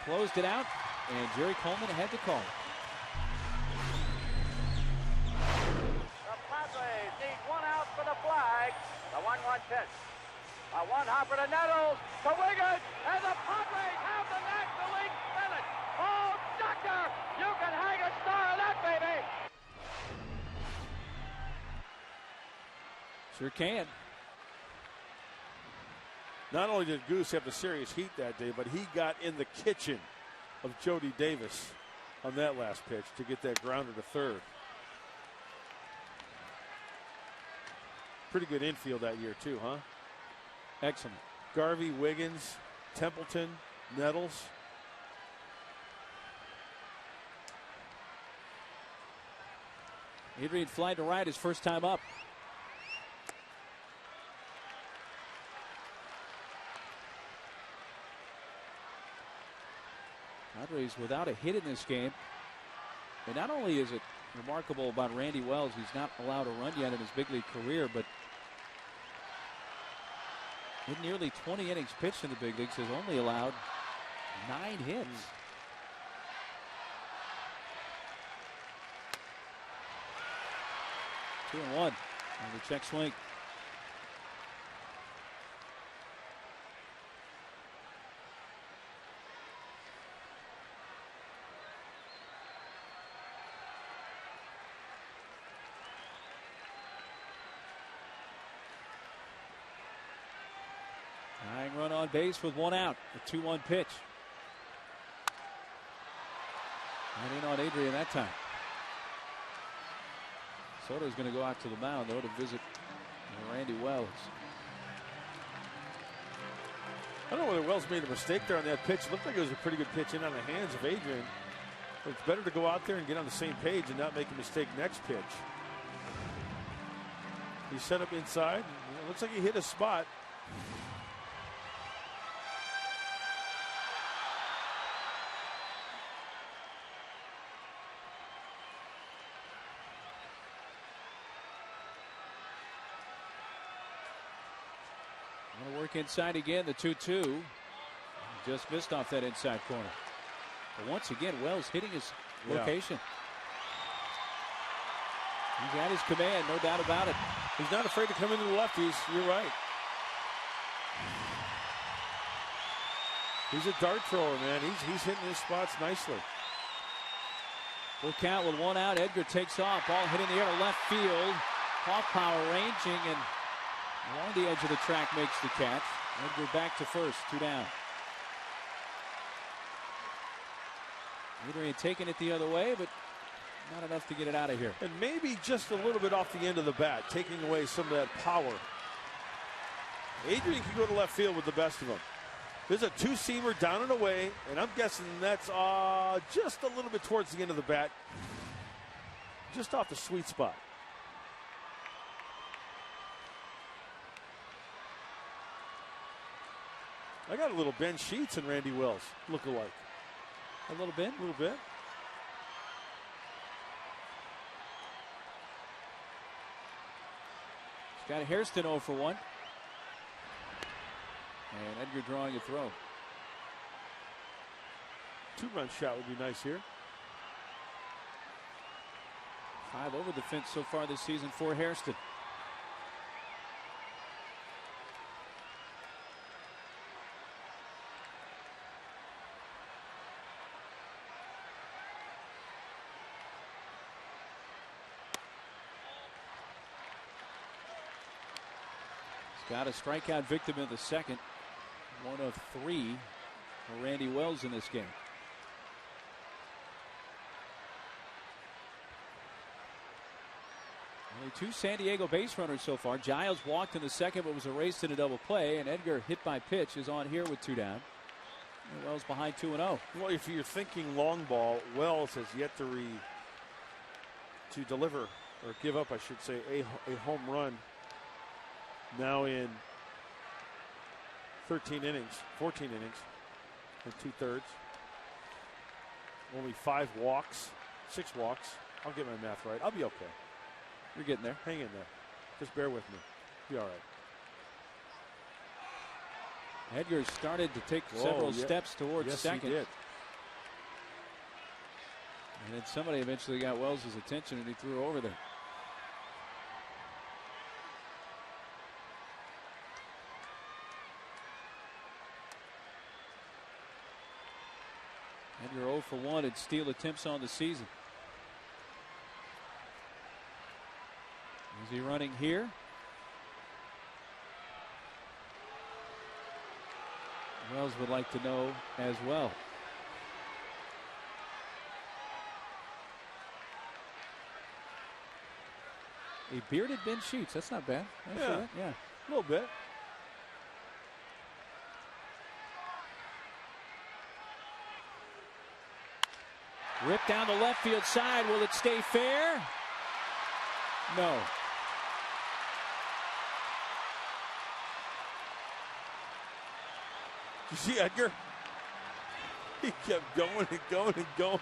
Closed it out, and Jerry Coleman had the call. The Padres need 1 out for the flag. The 1-1 pitch. A 1-hopper to Nettles, to Wiggins, and the Padres have the National League pennant. Oh, doctor, you can hang a star on that, baby. Sure can. Not only did Goose have the serious heat that day, but he got in the kitchen of Jody Davis on that last pitch to get that grounder to third. Pretty good infield that year, too, huh? Excellent. Garvey, Wiggins, Templeton, Nettles. Adrian fly to right his first time up. Padres without a hit in this game. And not only is it remarkable about Randy Wells, he's not allowed a run yet in his big league career, but in nearly 20 innings pitched in the big leagues, has only allowed 9 hits. 2-1 on the check swing. run on base with 1 out. A 2-1 pitch. And in on Adrian that time. Soto's going to go out to the mound, though, to visit Randy Wells. I don't know whether Wells made a mistake there on that pitch. It looked like it was a pretty good pitch in on the hands of Adrian. But it's better to go out there and get on the same page and not make a mistake next pitch. He set up inside. It looks like he hit a spot. Want to work inside again, the 2-2. Just missed off that inside corner. But once again, Wells hitting his location. He's at his command, no doubt about it. He's not afraid to come into the lefties. You're right. He's a dart thrower, man. He's hitting his spots nicely. Full count with 1 out. Edgar takes off. Ball hit in the air to left field. Off power ranging and along the edge of the track makes the catch. Edgar back to first, 2 down. Adrian taking it the other way, but not enough to get it out of here. And maybe just a little bit off the end of the bat, taking away some of that power. Adrian can go to left field with the best of them. There's a 2-seamer down and away, and I'm guessing that's just a little bit towards the end of the bat. Just off the sweet spot. I got a little Ben Sheets and Randy Wells look-alike. A little bit? A little bit. He's got Hairston 0 for 1. And Edgar drawing a throw. 2-run shot would be nice here. 5 over the fence so far this season for Hairston. Got a strikeout victim in the second. 1 of 3 for Randy Wells in this game. Only 2 San Diego base runners so far. Giles walked in the second but was erased in a double play. And Edgar, hit by pitch, is on here with 2 down. And Wells behind 2-0. Well, if you're thinking long ball, Wells has yet to deliver, or give up, I should say, a home run. Now in 14 innings and 2/3. Only 5 walks, 6 walks. I'll get my math right. I'll be okay. You're getting there. Hang in there. Just bear with me. Be all right. Edgar started to take several steps towards second. He did. And then somebody eventually got Wells' attention and he threw over there. Edgar 0 for 1 and steal attempts on the season. Is he running here? Wells would like to know as well. A bearded Ben Sheets. That's not bad. Yeah. Yeah. A little bit. Ripped down the left field side. Will it stay fair? No. You see Edgar? He kept going and going and going.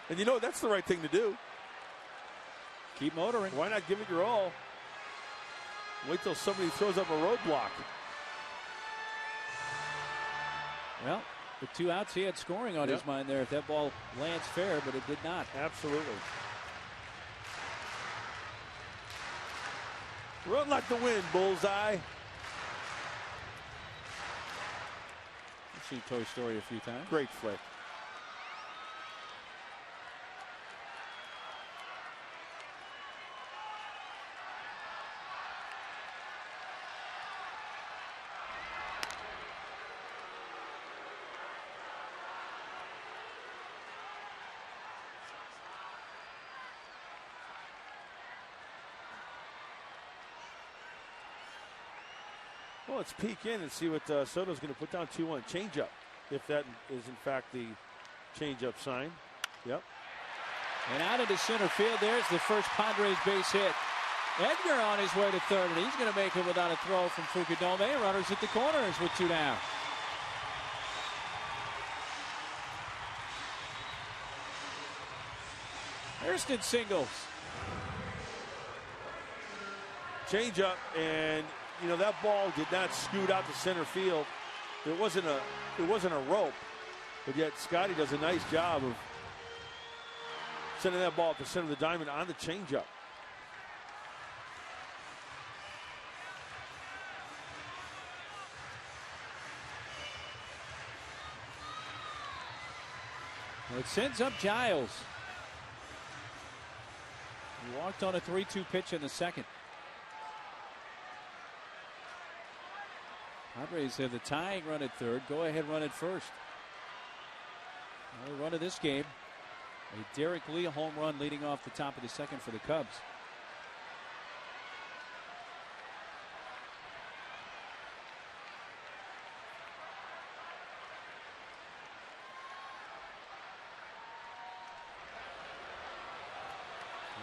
And you know, that's the right thing to do. Keep motoring. Why not give it your all? Wait till somebody throws up a roadblock. Well, with 2 outs, he had scoring on his mind there if that ball lands fair, but it did not. Absolutely. Run like the wind, bullseye. I've seen Toy Story a few times. Great flick. Well, let's peek in and see what Soto's going to put down. 2-1 changeup, if that is in fact the changeup sign. Yep. And out into center field, there's the first Padres base hit. Edgar on his way to third, and he's going to make it without a throw from Fukudome. Runners at the corners with 2 down. Hairston singles. Changeup, and you know that ball did not scoot out to center field. It wasn't a rope, but yet Scotty does a nice job of sending that ball up the center of the diamond on the changeup. It sends up Giles. He walked on a 3-2 pitch in the second. Padres have the tying run at third. Go ahead run at first. Another run of this game. A Derek Lee home run leading off the top of the second for the Cubs.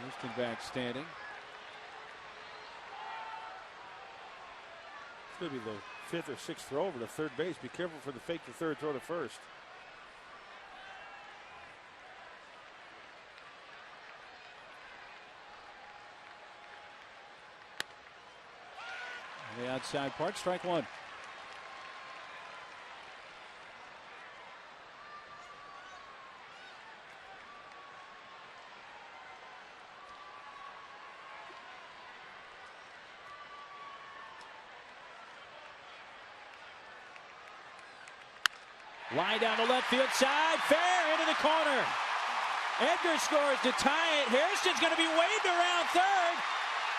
Houston back standing. It's going to be the 5th or 6th throw over to third base. Be careful for the fake to third, throw to first. On the outside part, strike 1. Line down the left field side, fair into the corner. Edgar scores to tie it. Hairston's going to be waved around third,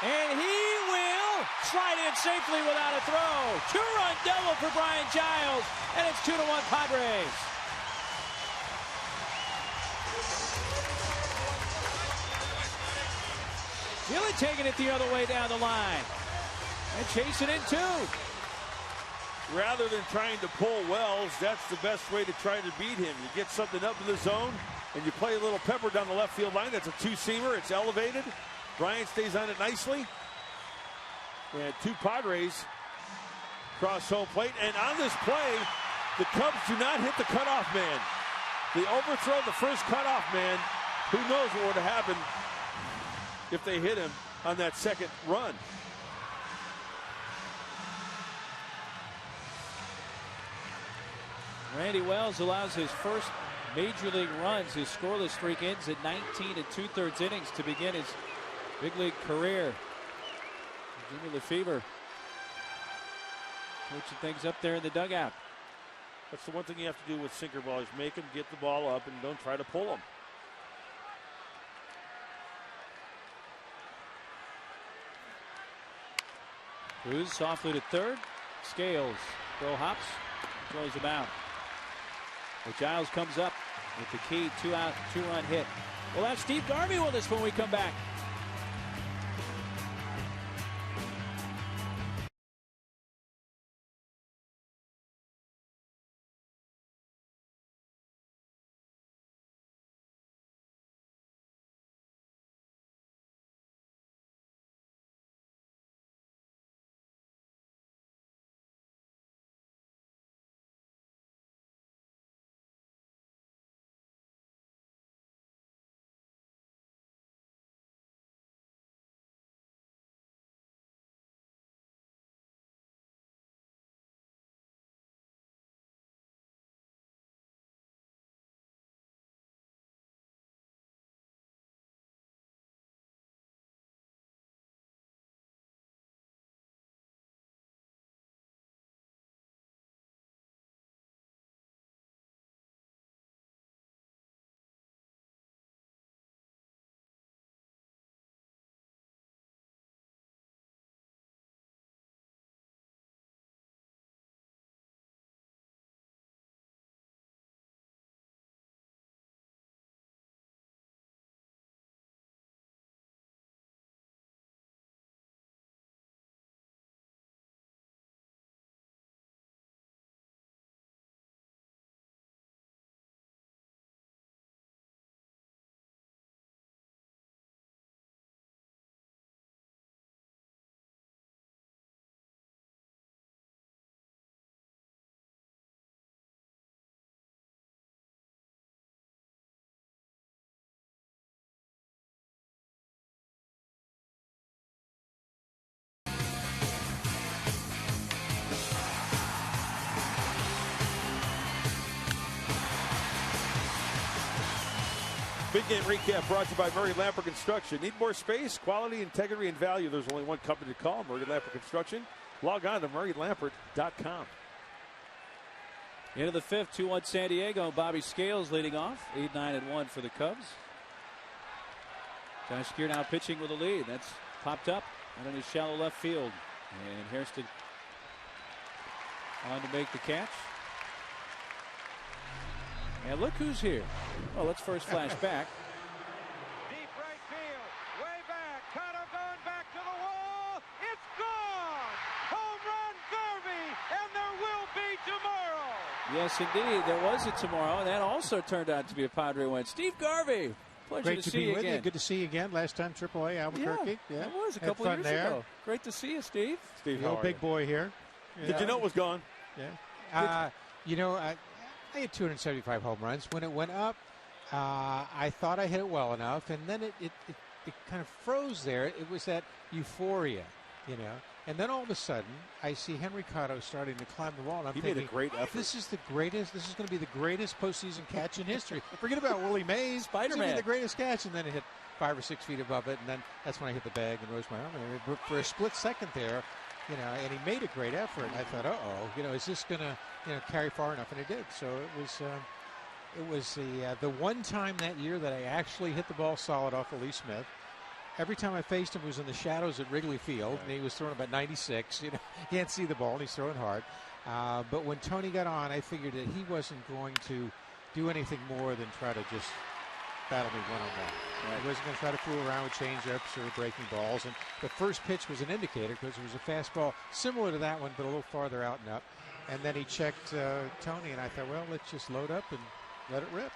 and he will slide in safely without a throw. 2-run double for Brian Giles, and it's 2-1 Padres. Really taking it the other way down the line, and chasing it too. Rather than trying to pull Wells, that's the best way to try to beat him. You get something up in the zone, and you play a little pepper down the left field line. That's a 2-seamer. It's elevated. Bryant stays on it nicely. And 2 Padres cross home plate. And on this play, the Cubs do not hit the cutoff man. They overthrow the first cutoff man. Who knows what would have happened if they hit him on that second run. Randy Wells allows his first major league runs. His scoreless streak ends at 19 2/3 innings to begin his big league career. Jimmy Lefebvre coaching things up there in the dugout. That's the one thing you have to do with sinker ball is make them get the ball up and don't try to pull them. Cruz softly to third. Scales. Throw hops. Throws him out. But Giles comes up with the key 2-out, 2-run hit. We'll have Steve Garvey with us when we come back. Big game recap brought to you by Murray Lamper Construction. Need more space, quality, integrity, and value? There's only one company to call, Murray Lamper Construction. Log on to murraylampert.com. Into the fifth, 2-1 San Diego. Bobby Scales leading off. 8-9-1 for the Cubs. Josh Gear now pitching with a lead. That's popped up out in his shallow left field. And Hairston on to make the catch. And look who's here. Well, let's first flash back. Deep right field, way back. Cotto going back to the wall. It's gone. Home run Garvey, and there will be tomorrow. Yes, indeed. There was a tomorrow, and that also turned out to be a Padre win. Steve Garvey, pleasure Great to to see be you with again. you. Good to see you again. Last time AAA Albuquerque. Yeah, it was a Had couple fun years there. ago. Great to see you, Steve. Steve, The how old are big you? boy here. Did you know it was gone? Yeah. You know, I had 275 home runs. When it went up, I thought I hit it well enough, and then it kind of froze there. It was that euphoria, you know. And then all of a sudden, I see Henry Cotto starting to climb the wall, and I'm He thinking, made a great effort. this is the greatest. This is going to be the greatest postseason catch in history. Forget about Willie Mays. It's going to Spider-Man. be the greatest catch, and then it hit 5 or 6 feet above it, and then that's when I hit the bag and rose my arm. And for a split second there, you know, and he made a great effort. And I thought, you know, is this going to, you know, carry far enough? And it did. So it was the one time that year that I actually hit the ball solid off of Lee Smith. Every time I faced him, it was in the shadows at Wrigley Field, and he was throwing about 96. You know, he can't see the ball, and he's throwing hard. But when Tony got on, I figured that he wasn't going to do anything more than try to just battle me one-on-one. Right. He wasn't going to try to fool around with change-ups or breaking balls. And the first pitch was an indicator because it was a fastball similar to that one, but a little farther out and up. And then he checked Tony, and I thought, well, let's just load up and let it rip.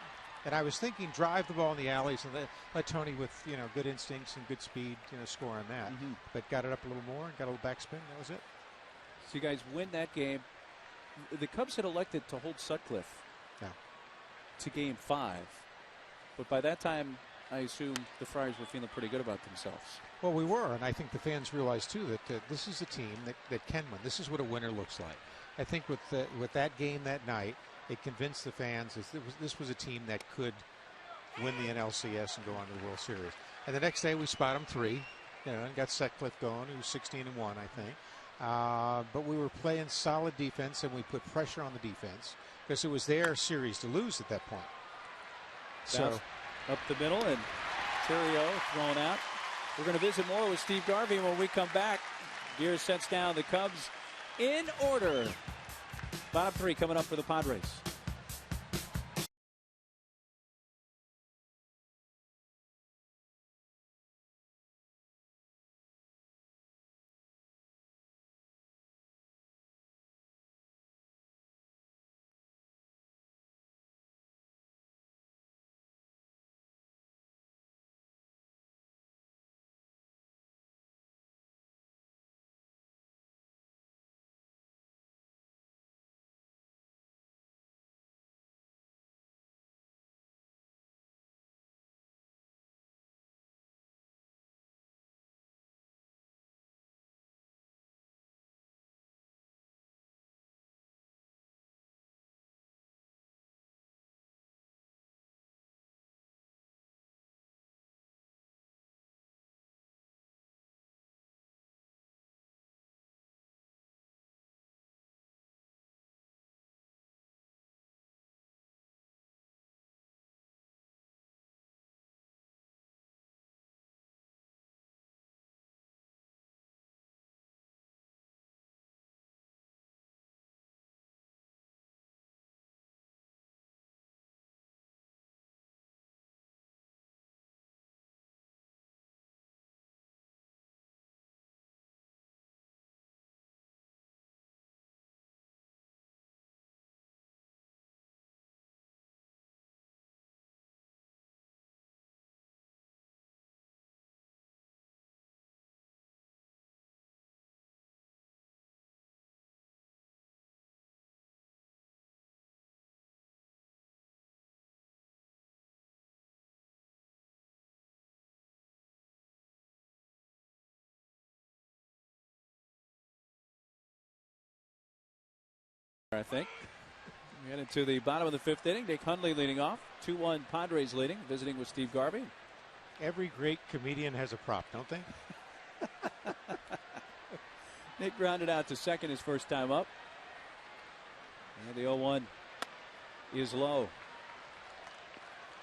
And I was thinking drive the ball in the alleys and let Tony with, you know, good instincts and good speed, you know, score on that. Mm-hmm. But got it up a little more and got a little backspin. That was it. So you guys win that game. The Cubs had elected to hold Sutcliffe to Game 5. But by that time, I assume the Friars were feeling pretty good about themselves. Well, we were, and I think the fans realized, too, that this is a team that can win. This is what a winner looks like. I think with that game that night, it convinced the fans this was a team that could win the NLCS and go on to the World Series. And the next day we spot them 3, you know, and got Sutcliffe going, who was 16-1, I think. But we were playing solid defense, and we put pressure on the defense because it was their series to lose at that point. So up the middle, and Terrio thrown out. We're going to visit more with Steve Garvey when we come back. Gear sets down the Cubs in order. Bottom 3 coming up for the Padres. I think. And into the bottom of the 5th inning, Nick Hundley leading off. 2-1 Padres leading, visiting with Steve Garvey. Every great comedian has a prop, don't they? Nick grounded out to second his first time up. And the 0-1 is low.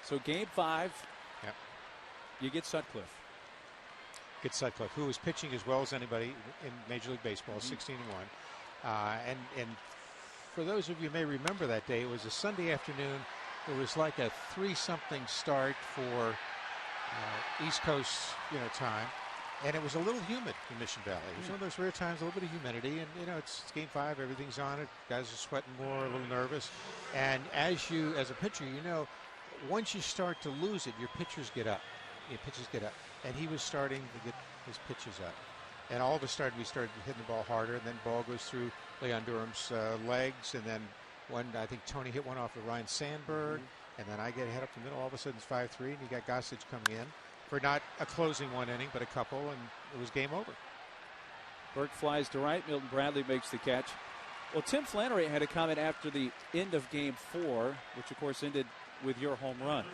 So game 5, yep. You get Sutcliffe. Get Sutcliffe, who was pitching as well as anybody in Major League Baseball, 16-1. And for those of you who may remember that day, it was a Sunday afternoon. It was like a 3-something start for East Coast, time, and it was a little humid in Mission Valley. It was one of those rare times, a little bit of humidity, and it's game 5, everything's on it. Guys are sweating more, a little nervous, and as a pitcher, once you start to lose it, your pitches get up, and he was starting to get his pitches up. And all of a sudden, we started hitting the ball harder, and then ball goes through Leon Durham's legs, and then I think Tony hit one off of Ryan Sandberg, and then I get head up the middle. All of a sudden, it's 5-3, and you got Gossage coming in for not a closing 1 inning, but a couple, and it was game over. Burke flies to right. Milton Bradley makes the catch. Well, Tim Flannery had a comment after the end of game 4, which, of course, ended with your home run.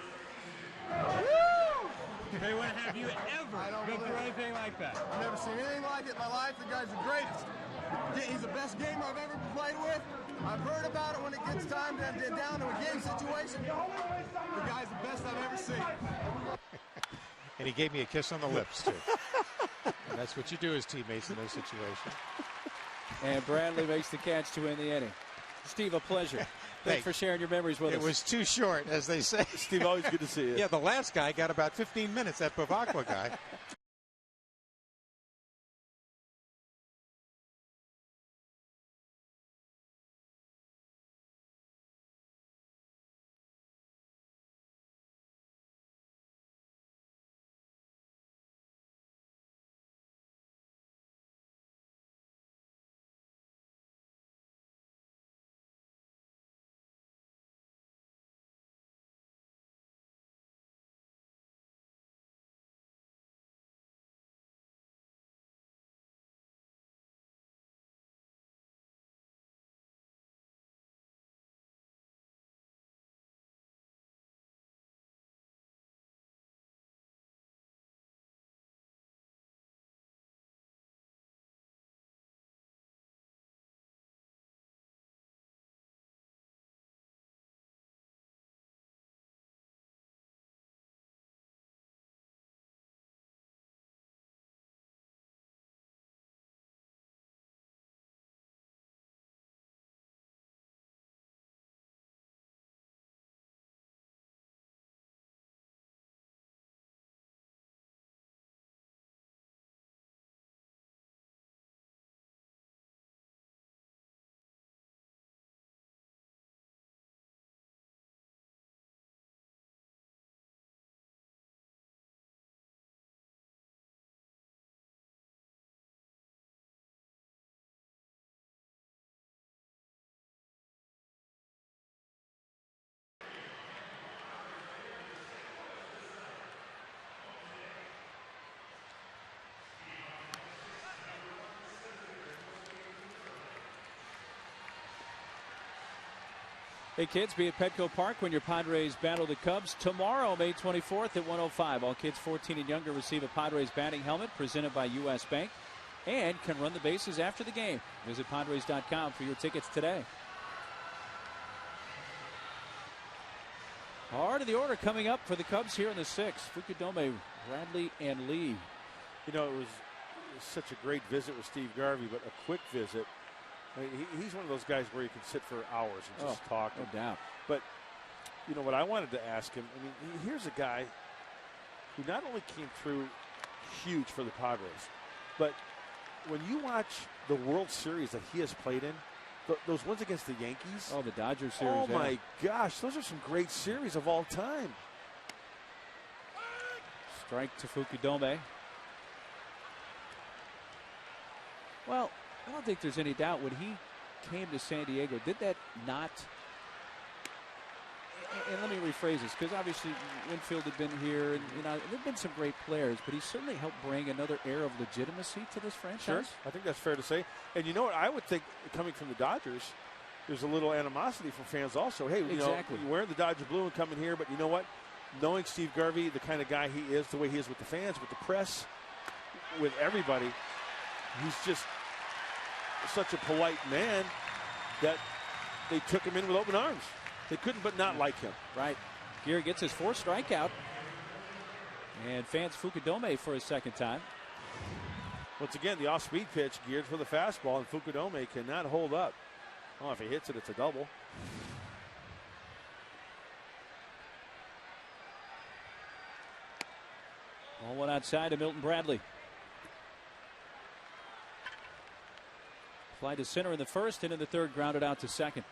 They wouldn't have you ever been through anything like that. I've never seen anything like it in my life. The guy's the greatest. He's the best gamer I've ever played with. I've heard about it when it gets time to get down to a game situation. The guy's the best I've ever seen. And he gave me a kiss on the lips, too. And that's what you do as teammates in those situations. And Bradley makes the catch to end the inning. Steve, a pleasure. Thanks for sharing your memories with us. It was too short, as they say. Steve, always good to see you. Yeah, the last guy got about 15 minutes, that Bavacqua guy. Hey, kids, be at Petco Park when your Padres battle the Cubs tomorrow, May 24th at 1:05. All kids 14 and younger receive a Padres batting helmet presented by U.S. Bank and can run the bases after the game. Visit Padres.com for your tickets today. Heart of the order coming up for the Cubs here in the 6th. Fukudome, Bradley, and Lee. You know, it was such a great visit with Steve Garvey, but a quick visit. I mean, he's one of those guys where you can sit for hours and just talk. No doubt. But, you know, what I wanted to ask him, I mean, here's a guy who not only came through huge for the Padres, but when you watch the World Series that he has played in, those ones against the Yankees. Oh, the Dodgers series. Oh, my gosh. Those are some great series of all time. Strike to Fukudome. Well, I don't think there's any doubt when he came to San Diego, did that not, and let me rephrase this, because obviously Winfield had been here, and you know, there have been some great players, but he certainly helped bring another air of legitimacy to this franchise. Sure, I think that's fair to say. And you know what, I would think, coming from the Dodgers, there's a little animosity for fans also. Hey, you know, you're wearing the Dodger blue and coming here, but you know what? Knowing Steve Garvey, the kind of guy he is, the way he is with the fans, with the press, with everybody, he's just such a polite man that they took him in with open arms. They couldn't but not like him. Right. Gear gets his 4th strikeout. And fans Fukudome for his 2nd time. Once again, the off-speed pitch geared for the fastball, and Fukudome cannot hold up. Oh, if he hits it, it's a double. All one outside to Milton Bradley. Fly to center in the 1st, and in the 3rd, grounded out to 2nd.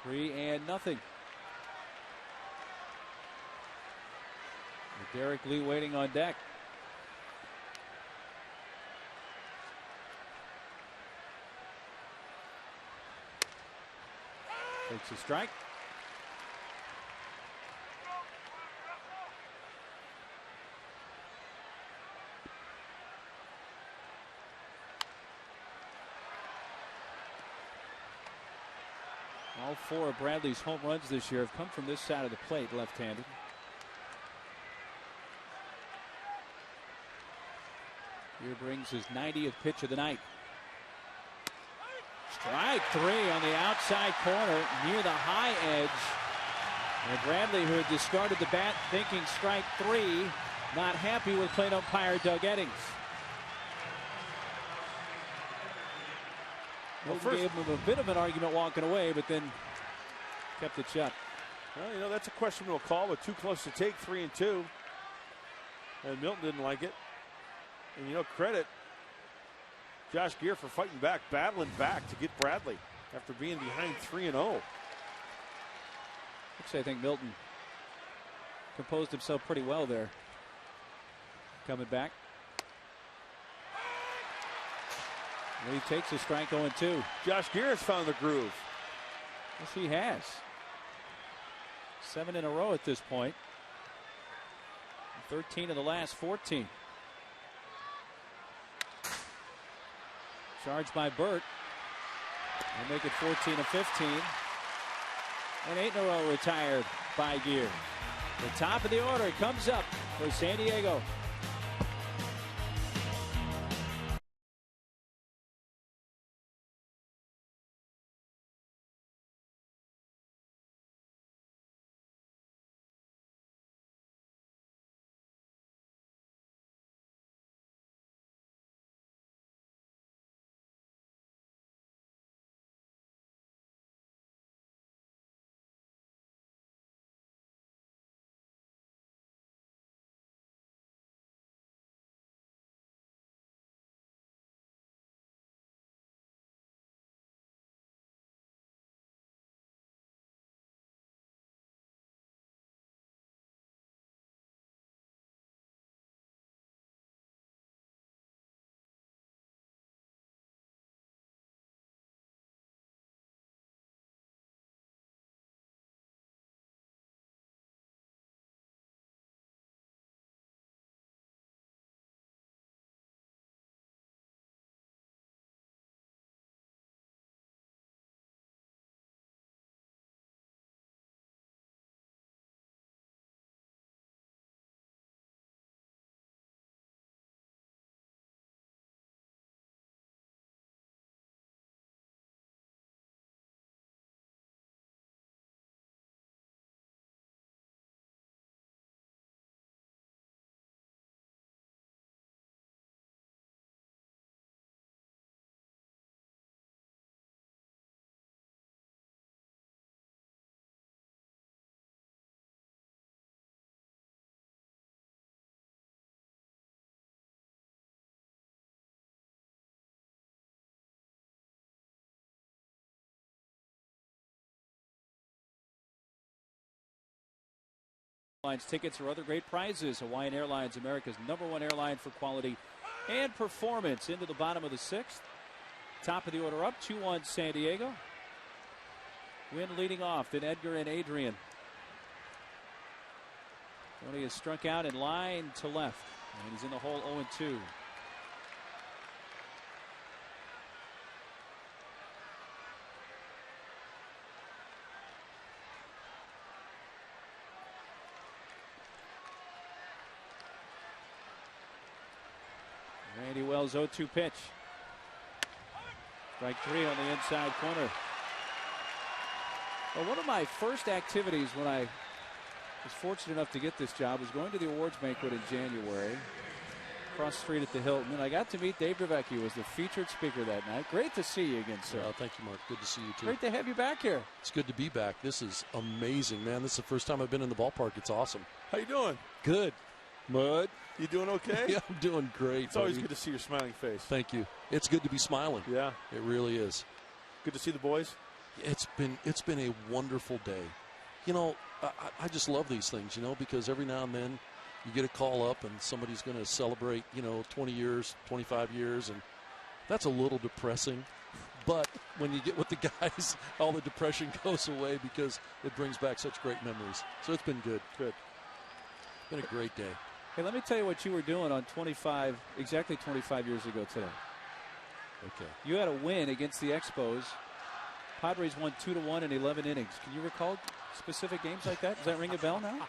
Three and nothing. Derek Lee waiting on deck. Takes a strike. All 4 of Bradley's home runs this year have come from this side of the plate, left-handed. Here brings his 90th pitch of the night. Strike 3 on the outside corner near the high edge. And Bradley, who had discarded the bat thinking strike 3, not happy with plate umpire Doug Eddings. Milton gave him a bit of an argument walking away, but then kept it shut. Well, you know, that's a questionable call, but too close to take, 3-2. And Milton didn't like it. And, you know, credit Josh Gear for fighting back, battling back to get Bradley after being behind 3-0. Actually, I think Milton composed himself pretty well there. Coming back. And he takes a strike 0-2. Josh Gear has found the groove. Yes, he has. 7 in a row at this point. 13 of the last 14. Charged by Burt. They make it 14-15. And 8 in a row retired by Gear. The top of the order comes up for San Diego. Tickets or other great prizes. Hawaiian Airlines, America's #1 airline for quality and performance. Into the bottom of the 6th. Top of the order up, 2-1 San Diego. Wynn leading off, then Edgar and Adrian. Tony is struck out in line to left, and he's in the hole 0-2. Randy Wells 0-2 pitch. Strike 3 on the inside corner. Well, one of my first activities when I was fortunate enough to get this job was going to the awards banquet in January across the street at the Hilton, and I got to meet Dave Dravecky, who was the featured speaker that night. Great to see you again, sir. Thank you, Mark. Good to see you, too. Great to have you back here. It's good to be back. This is amazing, man. This is the first time I've been in the ballpark. It's awesome. How you doing? Good. Mud. You doing okay? Yeah, I'm doing great. It's always good to see your smiling face. Thank you. It's good to be smiling. Yeah. It really is. Good to see the boys? It's been a wonderful day. You know, I just love these things, you know, because every now and then you get a call up and somebody's going to celebrate, 20 years, 25 years, and that's a little depressing. But when you get with the guys, all the depression goes away because it brings back such great memories. So it's been good. Good. It's been a great day. Hey, let me tell you what you were doing on exactly 25 years ago today. Okay. You had a win against the Expos. Padres won 2-1 in 11 innings. Can you recall specific games like that? Does that ring a bell now?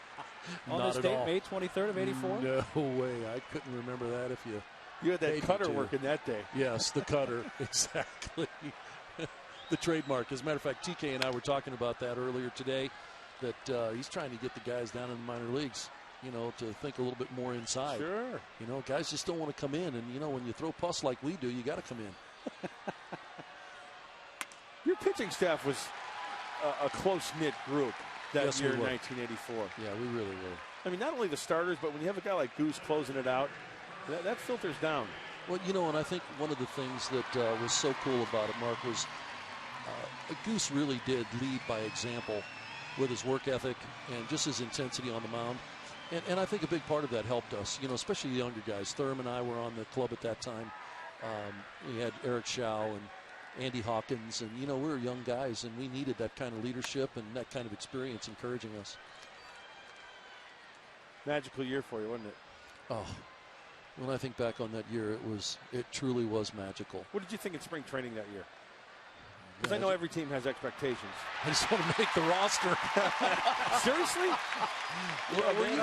On Not this at date, all. May 23rd of 84? No way. I couldn't remember that if you... You had that paid me cutter to. working that day. Yes, the cutter. Exactly. The trademark. As a matter of fact, TK and I were talking about that earlier today, that he's trying to get the guys down in the minor leagues, to think a little bit more inside. Sure. Guys just don't want to come in. And, when you throw pus like we do, you got to come in. Your pitching staff was a close-knit group that year in 1984. Yeah, we really were. I mean, not only the starters, but when you have a guy like Goose closing it out, that filters down. Well, and I think one of the things that was so cool about it, Mark, was Goose really did lead by example with his work ethic and just his intensity on the mound. And I think a big part of that helped us, especially the younger guys. Thurman and I were on the club at that time. We had Eric Schau and Andy Hawkins, and, we were young guys, and we needed that kind of leadership and that kind of experience encouraging us. Magical year for you, wasn't it? Oh, when I think back on that year, it truly was magical. What did you think in spring training that year? Because I know every team has expectations. I just want to make the roster. Seriously? Were you in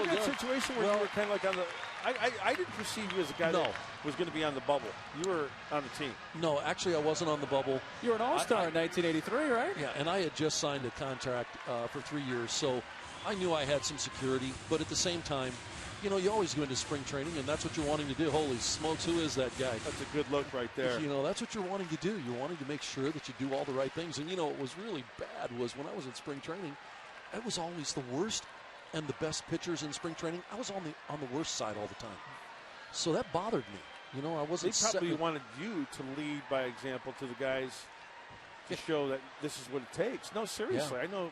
that situation where you were kind of like on the... I didn't perceive you as a guy that was going to be on the bubble. You were on the team. No, actually, I wasn't on the bubble. You were an all-star in 1983, right? Yeah, and I had just signed a contract for 3 years, so I knew I had some security. But at the same time, you always go into spring training, and that's what you're wanting to do. Holy smokes, who is that guy? That's a good look right there. That's what you're wanting to do. You're wanting to make sure that you do all the right things. And, what was really bad was when I was in spring training, I was always the worst and the best pitchers in spring training. I was on the worst side all the time. So that bothered me. I wasn't... They probably wanted you to lead by example to the guys to show that this is what it takes. No, seriously. Yeah.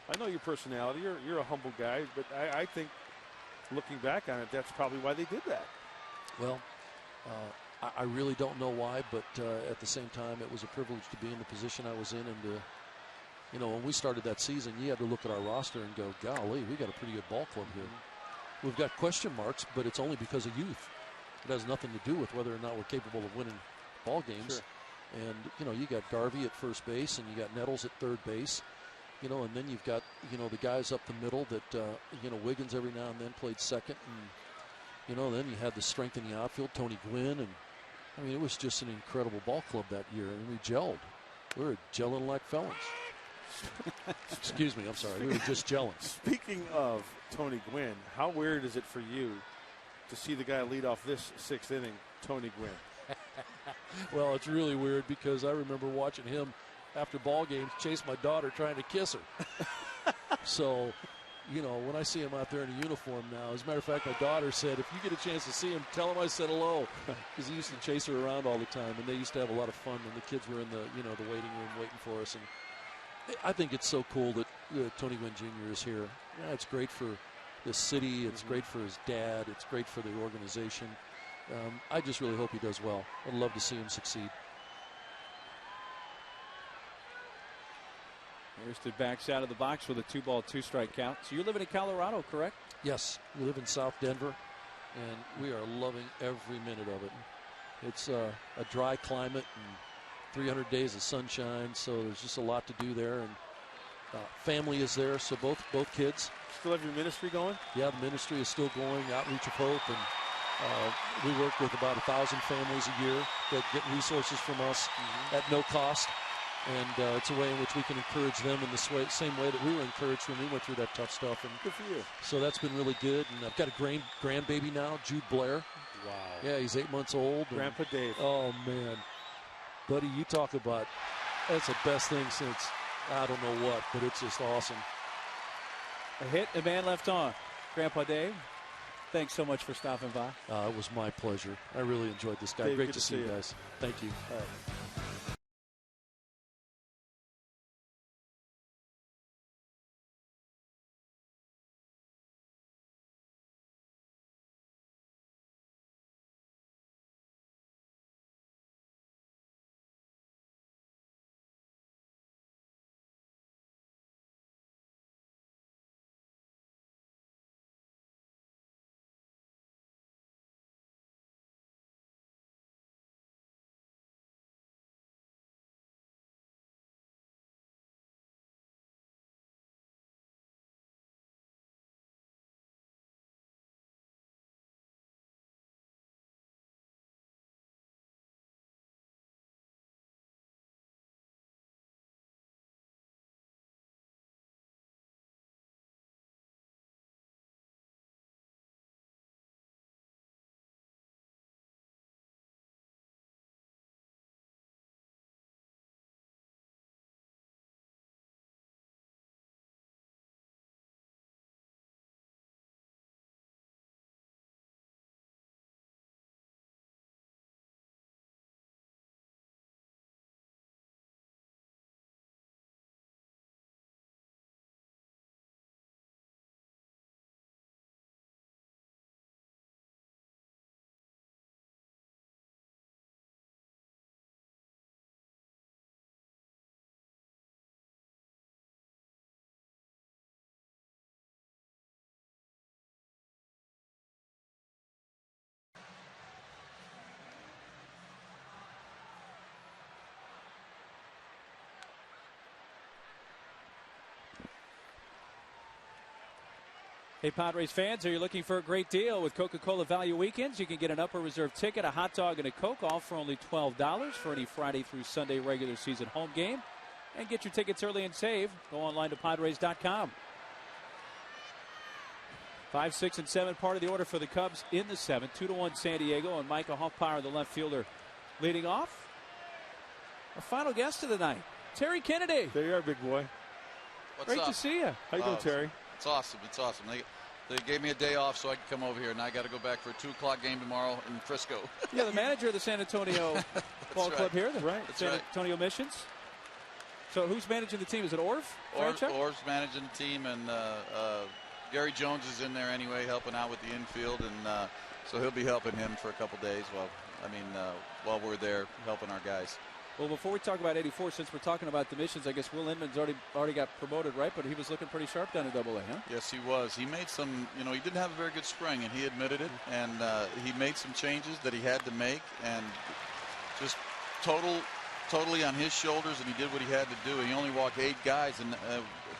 I know your personality. You're a humble guy, but I think looking back on it, that's probably why they did that. Well, I really don't know why, but at the same time, it was a privilege to be in the position I was in. And to, when we started that season, you had to look at our roster and go, golly, we got a pretty good ball club here. We've got question marks, but it's only because of youth. It has nothing to do with whether or not we're capable of winning ball games. Sure. And, you got Garvey at first base, and you got Nettles at third base. And then you've got, the guys up the middle that, Wiggins every now and then played second. And, then you had the strength in the outfield, Tony Gwynn. And, I mean, it was just an incredible ball club that year. And we gelled. We were gelling like felons. Excuse me, I'm sorry. We were just gelling. Speaking of Tony Gwynn, how weird is it for you to see the guy lead off this sixth inning, Tony Gwynn? Well, it's really weird because I remember watching him after ball games chase my daughter trying to kiss her. So, when I see him out there in a uniform now, as a matter of fact, my daughter said, if you get a chance to see him, tell him I said hello. Because he used to chase her around all the time, and they used to have a lot of fun when the kids were in the, the waiting room waiting for us. And I think it's so cool that Tony Gwynn Jr. is here. Yeah, it's great for the city. It's great for his dad. It's great for the organization. I just really hope he does well. I'd love to see him succeed. Hairston backs out of the box with a 2-ball, 2-strike count. So you're living in Colorado, correct? Yes, we live in South Denver, and we are loving every minute of it. It's a dry climate and 300 days of sunshine, so there's just a lot to do there. And family is there, so both kids. Still have your ministry going? Yeah, the ministry is still going, Outreach of Hope, and we work with about 1,000 families a year that get resources from us at no cost. And it's a way in which we can encourage them in the same way that we were encouraged when we went through that tough stuff. And good for you. So that's been really good. And I've got a grandbaby now, Jude Blair. Wow. Yeah, he's 8 months old. Grandpa Dave. Oh, man. Buddy, you talk about, that's the best thing since I don't know what, but it's just awesome. A hit, a man left on. Grandpa Dave, thanks so much for stopping by. It was my pleasure. I really enjoyed this guy. Dave, great to see you guys. Thank you. All right. Hey, Padres fans, are you looking for a great deal with Coca-Cola Value Weekends? You can get an upper reserve ticket, a hot dog, and a Coke, all for only $12 for any Friday through Sunday regular season home game. And get your tickets early and save. Go online to Padres.com. 5, 6, and 7 part of the order for the Cubs in the 7th. 2-1 San Diego, and Micah Hoffpauir, the left fielder, leading off. Our final guest of the night, Terry Kennedy. There you are, big boy. What's Great up? to see you. How you doing, Terry? It's awesome. It's awesome. They gave me a day off so I could come over here, and I got to go back for a 2 o'clock game tomorrow in Frisco. Yeah, the manager of the San Antonio Ball Club here, the San Antonio Missions. So who's managing the team? Is it Orv? Orv's managing the team, and Gary Jones is in there anyway, helping out with the infield, and so he'll be helping him for a couple days while we're there helping our guys. Well, before we talk about 84, since we're talking about the Missions, I guess Will Inman's already got promoted, right? But he was looking pretty sharp down in AA, huh? Yes, he was. He made some, he didn't have a very good spring, and he admitted it. And he made some changes that he had to make, and just totally on his shoulders, and he did what he had to do. He only walked 8 guys, and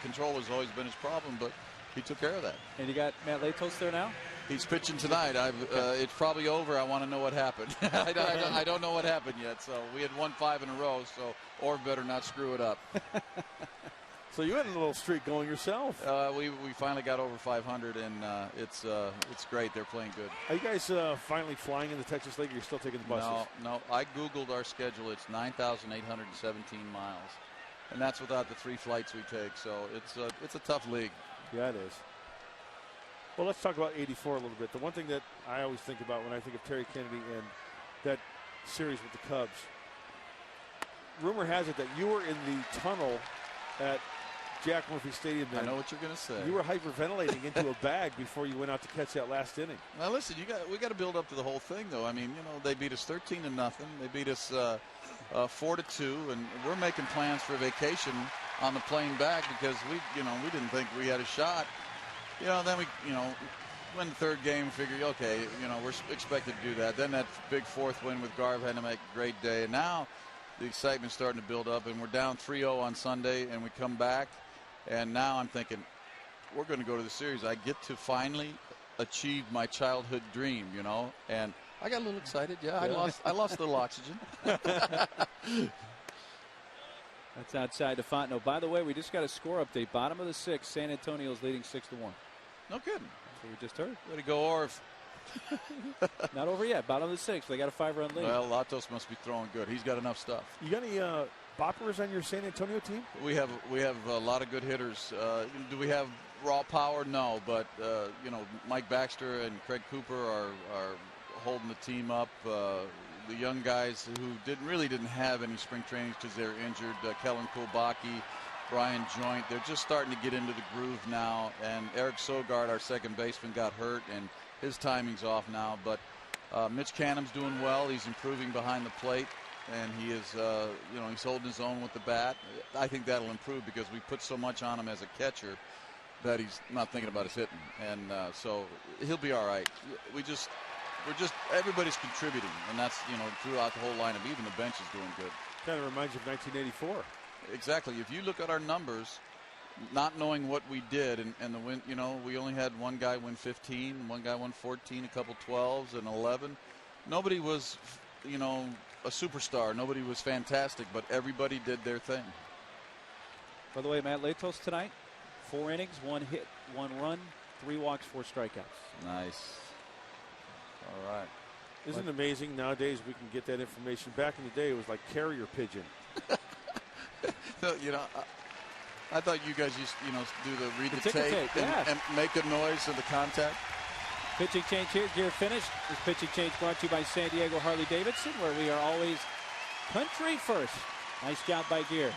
control has always been his problem, but he took care of that. And you got Matt Latos there now? He's pitching tonight. It's probably over. I want to know what happened. I don't know what happened yet. So we had won 5 in a row, so Orv better not screw it up. So you had a little streak going yourself. We finally got over 500, and it's great. They're playing good. Are you guys finally flying in the Texas League, or you're still taking the buses? No. I Googled our schedule. It's 9,817 miles, and that's without the 3 flights we take. So it's a tough league. Yeah, it is. Well, let's talk about 84 a little bit. The one thing that I always think about when I think of Terry Kennedy and that series with the Cubs, rumor has it that you were in the tunnel at Jack Murphy Stadium then. I know what you're going to say. You were hyperventilating into a bag before you went out to catch that last inning. Now, listen, we got to build up to the whole thing, though. I mean, they beat us 13-0. They beat us 4-2, and we're making plans for a vacation on the plane back because we didn't think we had a shot. Then we win the third game, figure, okay, we're expected to do that. Then that big fourth win with Garv had to make a great day. And now the excitement's starting to build up, and we're down 3-0 on Sunday, and we come back. And now I'm thinking, we're going to go to the series. I get to finally achieve my childhood dream, and I got a little excited. Yeah, I lost a little oxygen. That's outside the Fontenot. By the way, we just got a score update. Bottom of the sixth, San Antonio's leading 6-1. No kidding. That's what we just heard. Way to go, Orv. Not over yet. Bottom of the sixth. They got a 5-run lead. Well, Latos must be throwing good. He's got enough stuff. You got any boppers on your San Antonio team? We have a lot of good hitters. Do we have raw power? No, but Mike Baxter and Craig Cooper are holding the team up. The young guys who didn't have any spring trainings because they're injured. Kellen Kulbaki, Brian Joint. They're just starting to get into the groove now. And Eric Sogard, our second baseman, got hurt, and his timing's off now. But Mitch Canham's doing well. He's improving behind the plate, and he is, he's holding his own with the bat. I think that'll improve because we put so much on him as a catcher that he's not thinking about his hitting, and so he'll be all right. Everybody's contributing, and that's throughout the whole lineup. Even the bench is doing good. Kind of reminds you of 1984. Exactly. If you look at our numbers, not knowing what we did, and the win, we only had one guy win 15, one guy won 14, a couple 12s, and 11. Nobody was, a superstar. Nobody was fantastic, but everybody did their thing. By the way, Matt Latos tonight, 4 innings, 1 hit, 1 run, 3 walks, 4 strikeouts. Nice. All right. Isn't it amazing nowadays we can get that information? Back in the day, it was like carrier pigeon. I thought you guys used to do the read the tape and make a noise of the contact. Pitching change here, gear finished. This pitching change brought to you by San Diego Harley-Davidson, where we are always country first. Nice job by Gear.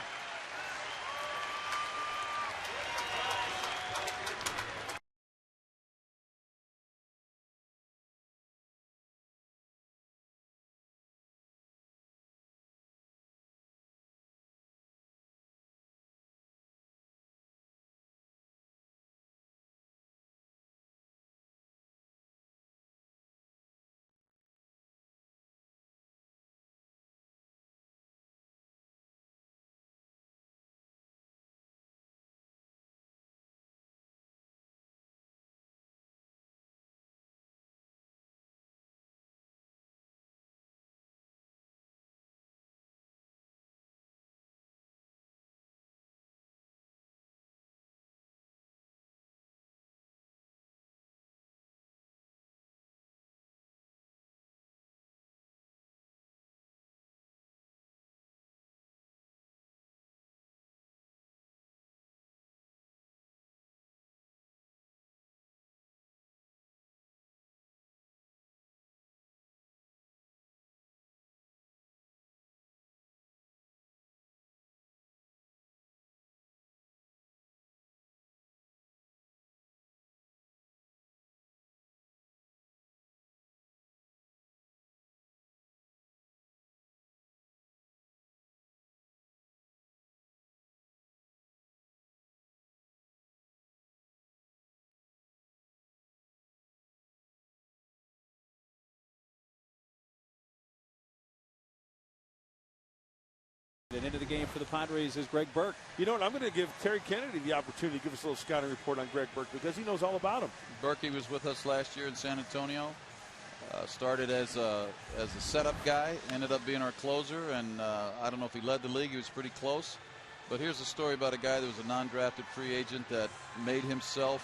And into the game for the Padres is Greg Burke. You know what? I'm going to give Terry Kennedy the opportunity to give us a little scouting report on Greg Burke because he knows all about him. Burke was with us last year in San Antonio. Started as a setup guy, ended up being our closer, and I don't know if he led the league. He was pretty close. But here's a story about a guy that was a non-drafted free agent that made himself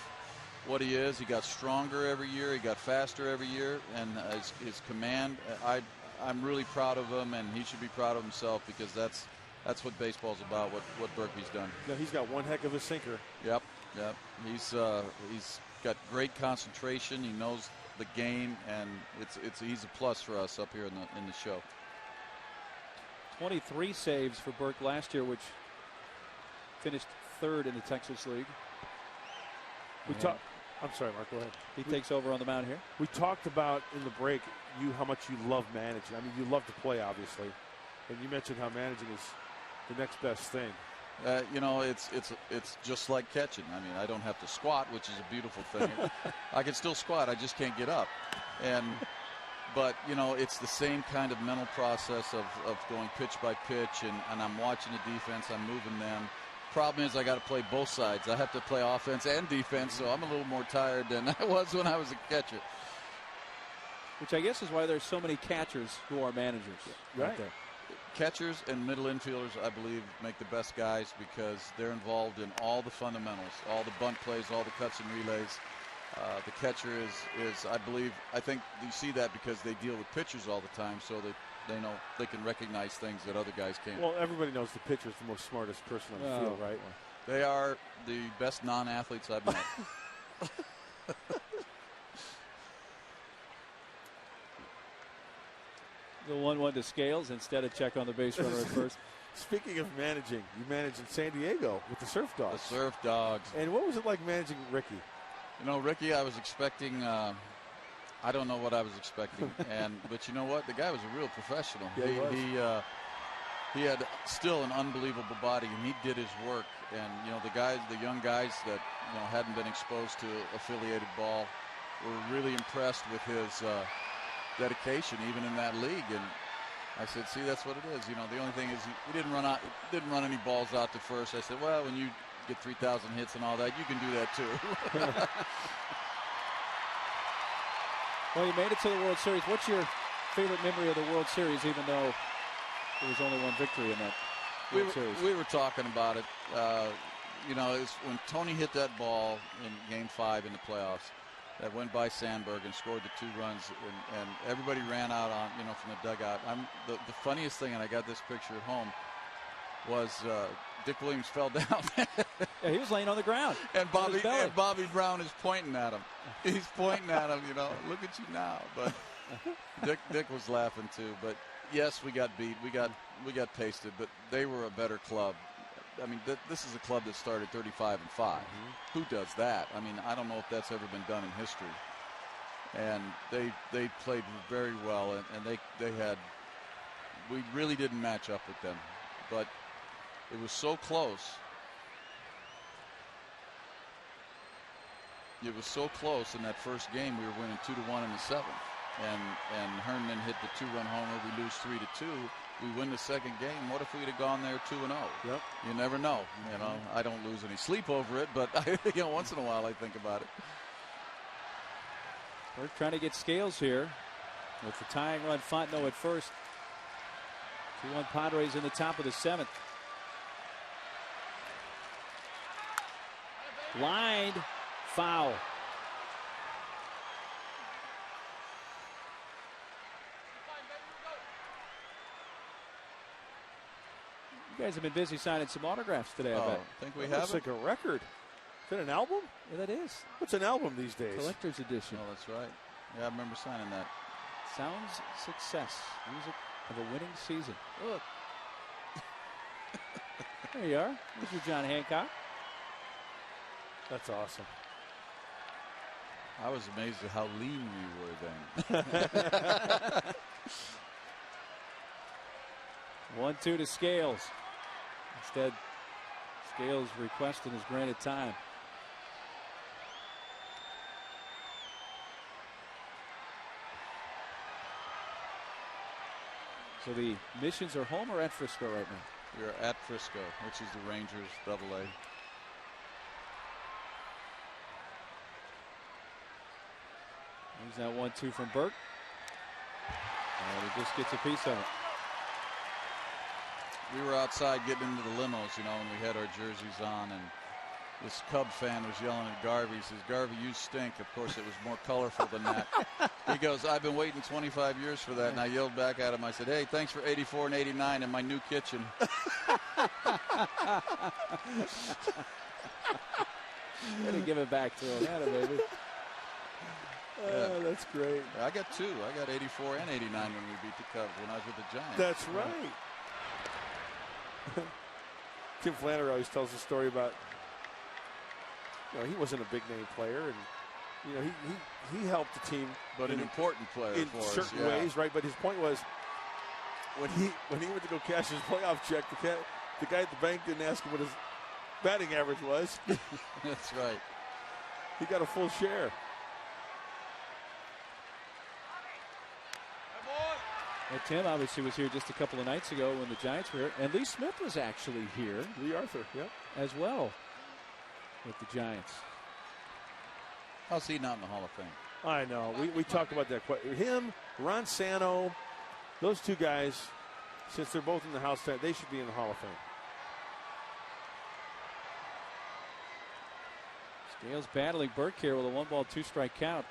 what he is. He got stronger every year. He got faster every year, and his command. I'm really proud of him, and he should be proud of himself because that's what baseball's about. What Berkey's done. Yeah, he's got one heck of a sinker. Yep. He's got great concentration. He knows the game, and he's a plus for us up here in the show. 23 saves for Burke last year, which finished 3rd in the Texas League. I'm sorry, Mark, go ahead. He takes over on the mound here. We talked about in the break how much you love managing. I mean, you love to play, obviously. And you mentioned how managing is the next best thing. You know, it's just like catching. I mean, I don't have to squat, which is a beautiful thing. I can still squat, I just can't get up. But you know, it's the same kind of mental process of going pitch by pitch, and I'm watching the defense, I'm moving them. Problem is, I got to play both sides. I have to play offense and defense, so I'm a little more tired than I was when I was a catcher. Which I guess is why there's so many catchers who are managers. Right. There. Catchers and middle infielders, I believe, make the best guys because they're involved in all the fundamentals, all the bunt plays, all the cuts and relays. The catcher is, I think you see that because they deal with pitchers all the time, so that they know they can recognize things that other guys can't. Well, everybody knows the pitcher's the most smartest person on the field, right? They are the best non-athletes I've met. The 1-1 to Scales instead of check on the base runner at first. Speaking of managing, you managed in San Diego with the Surf Dogs. The Surf Dogs. And what was it like managing Ricky? You know, Ricky, I was expecting. I don't know what I was expecting, but you know what? The guy was a real professional. Yeah, he had still an unbelievable body, and he did his work. And you know, the young guys that hadn't been exposed to affiliated ball, were really impressed with his dedication, even in that league. And I said, "See, that's what it is. You know, the only thing is he didn't run any balls out to first." I said, "Well, when you get 3,000 hits and all that, you can do that too." Well, you made it to the World Series. What's your favorite memory of the World Series, even though there was only one victory in that World Series? We were talking about it. You know, it's when Tony hit that ball in Game 5 in the playoffs that went by Sandberg and scored the 2 runs, and everybody ran out on from the dugout. The funniest thing, and I got this picture at home, was Dick Williams fell down. Yeah, he was laying on the ground. And Bobby Brown is pointing at him. He's pointing at him, look at you now. But Dick was laughing too. But yes, we got beat. We got pasted, but they were a better club. I mean, this is a club that started 35-5. Mm-hmm. Who does that? I mean, I don't know if that's ever been done in history. And they played very well, and we really didn't match up with them. But it was so close. It was so close in that first game. We were winning 2-1 in the 7th, and Herndon hit the 2-run homer. We lose 3-2. We win the second game. What if we'd have gone there 2-0? Yep. You never know. I don't lose any sleep over it, but once in a while I think about it. We're trying to get Scales here with the tying run. Fontenot at first. 2-1 Padres in the top of the 7th. Lined foul. You guys have been busy signing some autographs today, I bet. I think we That have looks it. like a record. Is that an album? Yeah, that is. What's an album these days? Collector's edition. Oh, that's right. Yeah, I remember signing that. Sounds success. Music of a winning season. Look. There you are. There's your John Hancock. That's awesome. I was amazed at how lean we were then. 1-2 to Scales. Instead, Scales' request and is granted time. So the Missions are home or at Frisco right now? We're at Frisco, which is the Rangers AA. There's that 1-2 from Burke. And he just gets a piece of it. We were outside getting into the limos, and we had our jerseys on, and this Cub fan was yelling at Garvey. He says, "Garvey, you stink." Of course, it was more colorful than that. He goes, "I've been waiting 25 years for that." And I yelled back at him. I said, "Hey, thanks for 84 and 89 in my new kitchen." Way to give it back to him. Atta baby. Oh, that's great. I got 2. I got 84 and 89 when we beat the Cubs when I was with the Giants. That's right. Tim Flannery always tells a story about, he wasn't a big name player, and he helped the team, but an important player in for certain us, ways, right? But his point was when he went to go cash his playoff check, The guy at the bank didn't ask him what his batting average was. That's right. He got a full share. Well, Tim obviously was here just a couple of nights ago when the Giants were here. And Lee Smith was actually here. Lee Arthur, yeah. As well with the Giants. How's he not in the Hall of Fame? I know. We talked about that. Him, Ron Santo, those two guys, since they're both in the house, they should be in the Hall of Fame. Scales battling Burke here with a 1-ball, 2-strike count.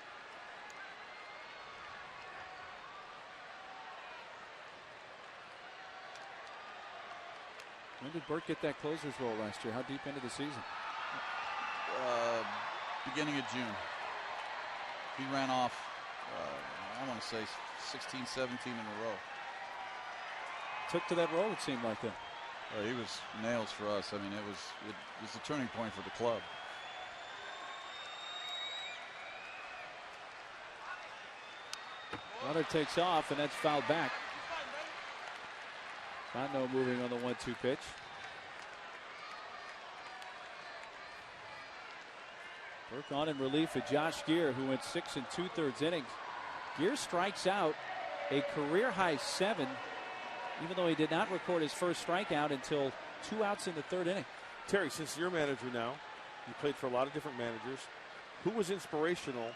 When did Burke get that closer's role last year? How deep into the season? Beginning of June. He ran off, I want to say 16, 17 in a row. Took to that role, it seemed like then. He was nails for us. I mean, it was a turning point for the club. Runner takes off, and that's fouled back. Fondo moving on the 1-2 pitch. Burke on in relief of Josh Gear, who went 6 2/3 innings. Gear strikes out a career-high 7, even though he did not record his first strikeout until 2 outs in the 3rd inning. Terry, since you're manager now, you played for a lot of different managers. Who was inspirational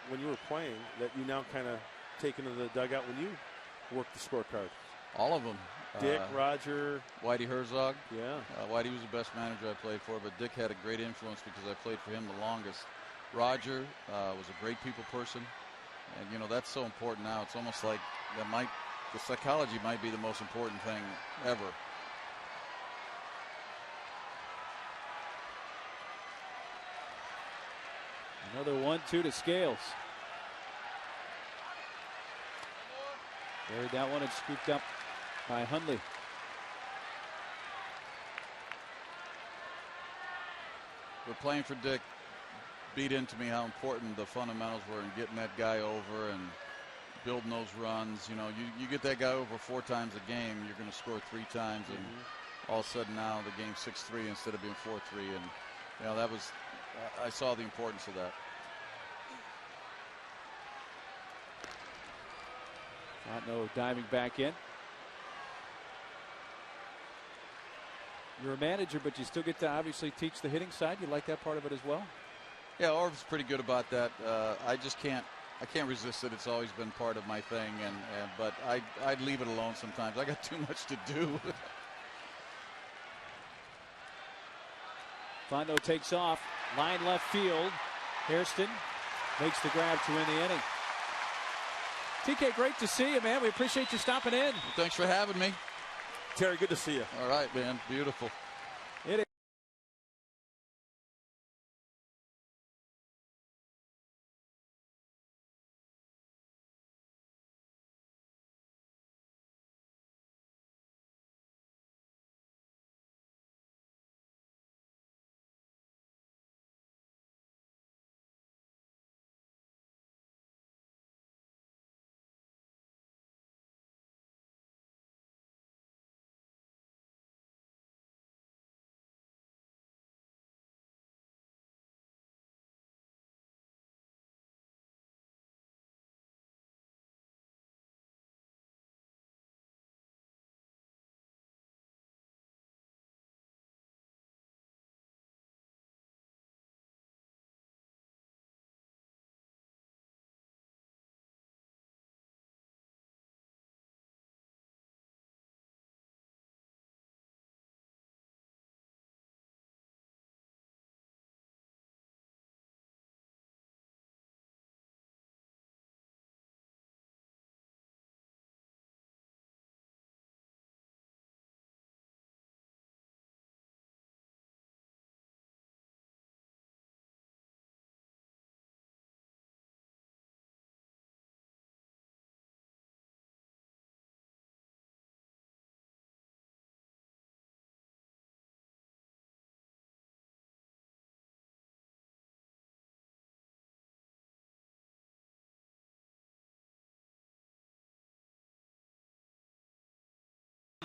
when you were playing that you now kind of take into the dugout when you work the scorecard? All of them. Dick, Roger. Whitey Herzog. Yeah. Whitey was the best manager I played for, but Dick had a great influence because I played for him the longest. Roger was a great people person. And, you know, that's so important now. It's almost like the psychology might be the most important thing ever. Another 1-2 to Scales. Buried that one and scooped up by Hundley. But playing for Dick beat into me how important the fundamentals were in getting that guy over and building those runs. You know, you get that guy over 4 times a game, you're going to score 3 times, and all of a sudden now the game's 6-3 instead of being 4-3. And you know, that was, I saw the importance of that. Fontenot diving back in. You're a manager, but you still get to obviously teach the hitting side. You like that part of it as well? Yeah, Orv's pretty good about that. I just can't resist it. It's always been part of my thing, but I'd leave it alone sometimes. I got too much to do. Fontenot takes off, line left field. Hairston makes the grab to win the inning. TK, great to see you, man. We appreciate you stopping in. Thanks for having me. Terry, good to see you. All right, man. Beautiful. It is.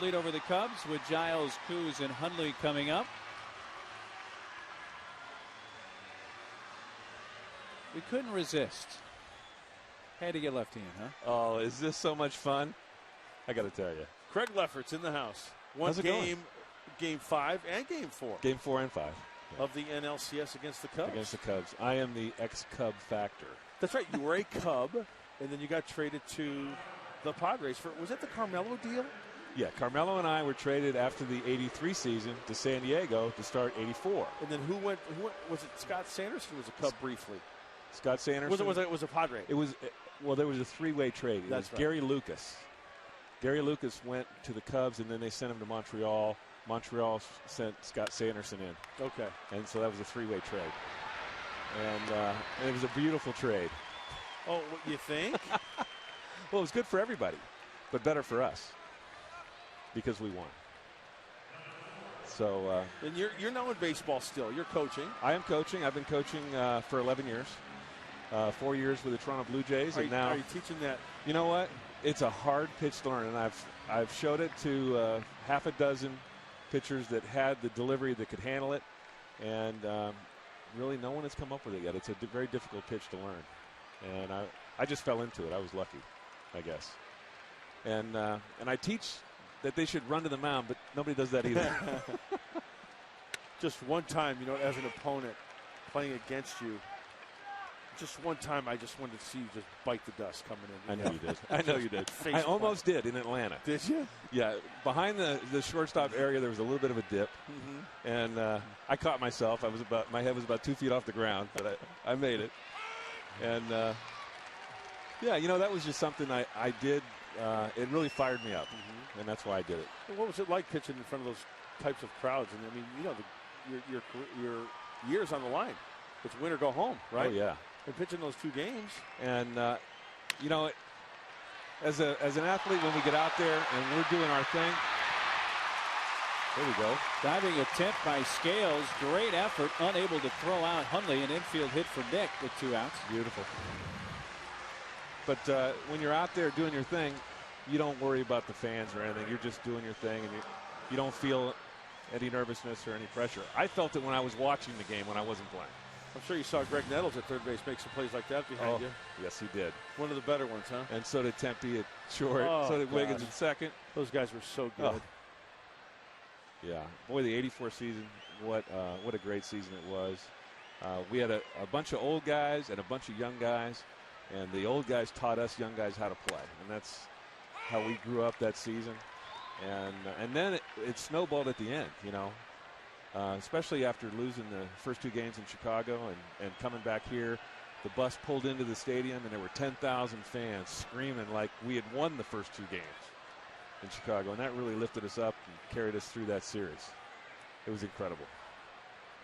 Lead over the Cubs with Giles, Coos, and Hundley coming up. We couldn't resist. Had to get lefty in, huh? Oh, is this so much fun? I got to tell you. Craig Lefferts in the house. How's it going? Game 5 and Game 4. Game 4 and 5. Yeah. Of the NLCS against the Cubs. Against the Cubs. I am the ex-Cub factor. That's right. You were a Cub, and then you got traded to the Padres. Was that the Carmelo deal? Yeah, Carmelo and I were traded after the *83 season to San Diego to start '84. And then who went? Was it Scott Sanderson? Was a Cub briefly? Scott Sanderson. Was a Padre? It was. Well, there was a three-way trade. It was right. Gary Lucas. Gary Lucas went to the Cubs, and then they sent him to Montreal. Montreal sent Scott Sanderson in. Okay. And so that was a three-way trade. And it was a beautiful trade. Oh, what you think? Well, it was good for everybody, but better for us because we won. So. And you're now in baseball still. You're coaching. I am coaching. I've been coaching for 11 years. 4 years with the Toronto Blue Jays, and now are you teaching that? You know what? It's a hard pitch to learn, and I've showed it to half a dozen pitchers that had the delivery that could handle it, and really no one has come up with it yet. It's a very difficult pitch to learn, and I just fell into it. I was lucky, I guess. And I teach that they should run to the mound, but nobody does that either. Just one time, as an opponent playing against you. Just one time, I just wanted to see you just bite the dust coming in. I know you did. I know you did. I almost did in Atlanta. Did you? Yeah. Behind the shortstop area, there was a little bit of a dip, and I caught myself. My head was about 2 feet off the ground, but I made it. And yeah, that was just something I did. It really fired me up, and that's why I did it. Well, what was it like pitching in front of those types of crowds? And I mean, your years on the line. It's win or go home, right? Oh yeah. And pitching those 2 games. And, as an athlete, when we get out there and we're doing our thing, there we go. Diving attempt by Scales. Great effort. Unable to throw out Hundley. An infield hit for Nick with 2 outs. Beautiful. But when you're out there doing your thing, you don't worry about the fans or anything. You're just doing your thing, and you don't feel any nervousness or any pressure. I felt it when I was watching the game when I wasn't playing. I'm sure you saw Greg Nettles at third base make some plays like that behind you. Yes, he did. One of the better ones, huh? And so did Tempe at short. So did Wiggins at second. Those guys were so good. Oh. Yeah. Boy, the '84 season, what a great season it was. We had a bunch of old guys and a bunch of young guys, and the old guys taught us young guys how to play. And that's how we grew up that season. And then it snowballed at the end, especially after losing the first 2 games in Chicago and coming back here. The bus pulled into the stadium, and there were 10,000 fans screaming like we had won the first 2 games in Chicago. And that really lifted us up and carried us through that series. It was incredible.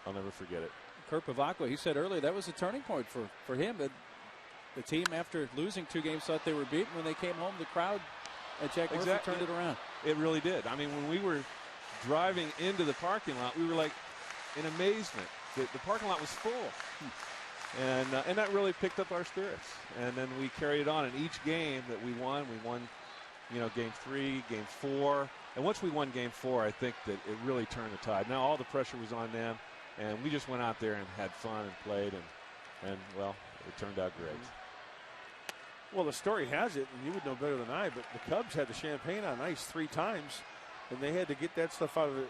I'll never forget it. Kurt Pavakwa, he said earlier that was a turning point for him. The team, after losing 2 games, thought they were beaten. When they came home, the crowd at Jack Murphy turned it around. It really did. I mean, when we were driving into the parking lot, we were like in amazement that the parking lot was full. And that really picked up our spirits. And then we carried it on in each game that we won. We won, game 3, game 4. And once we won game 4, I think that it really turned the tide. Now all the pressure was on them, and we just went out there and had fun and played, and well, it turned out great. Well, the story has it, and you would know better than I, but the Cubs had the champagne on ice 3 times, and they had to get that stuff out of the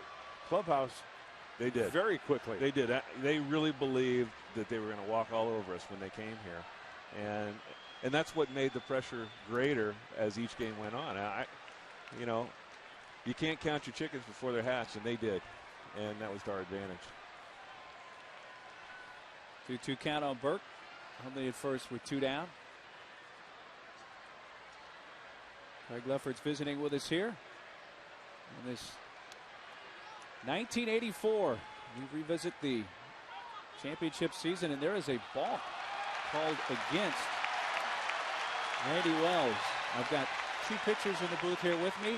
clubhouse. They did. Very quickly. They did. They really believed that they were going to walk all over us when they came here. And that's what made the pressure greater as each game went on. You can't count your chickens before they're hatched, and they did. And that was to our advantage. 2-2 count on Burke. Hundley at first with 2 down. Craig Lefferts visiting with us here. In this 1984, we revisit the championship season, and there is a balk called against Randy Wells. I've got 2 pitchers in the booth here with me,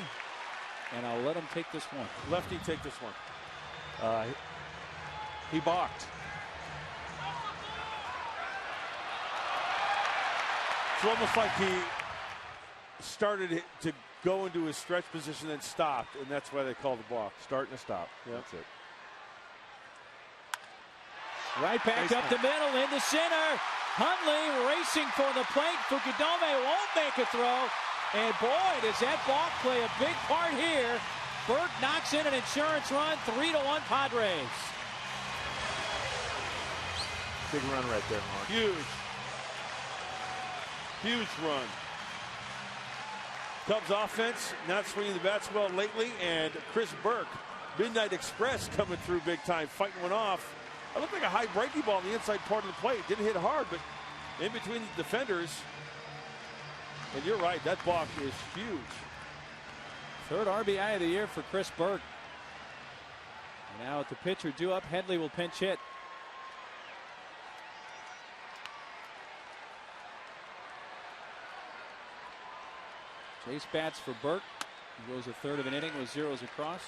and I'll let him take this one. Lefty, take this one. He balked. It's almost like he started to go into his stretch position and stopped, and that's why they called the balk. Start and a stop. Yep. That's it. Right back up the middle, into center. Hundley racing for the plate. Fukudome won't make a throw. And boy, does that balk play a big part here. Burke knocks in an insurance run, 3-1 Padres. Big run right there, Mark. Huge. Huge run. Cubs offense not swinging the bats well lately, and Chris Burke, Midnight Express, coming through big time, fighting one off. It looked like a high breaking ball on the inside part of the plate. Didn't hit hard, but in between the defenders. And you're right, that balk is huge. Third RBI of the year for Chris Burke. And now with the pitcher due up, Headley will pinch hit. Chase bats for Burke. He goes a third of an inning with zeros across.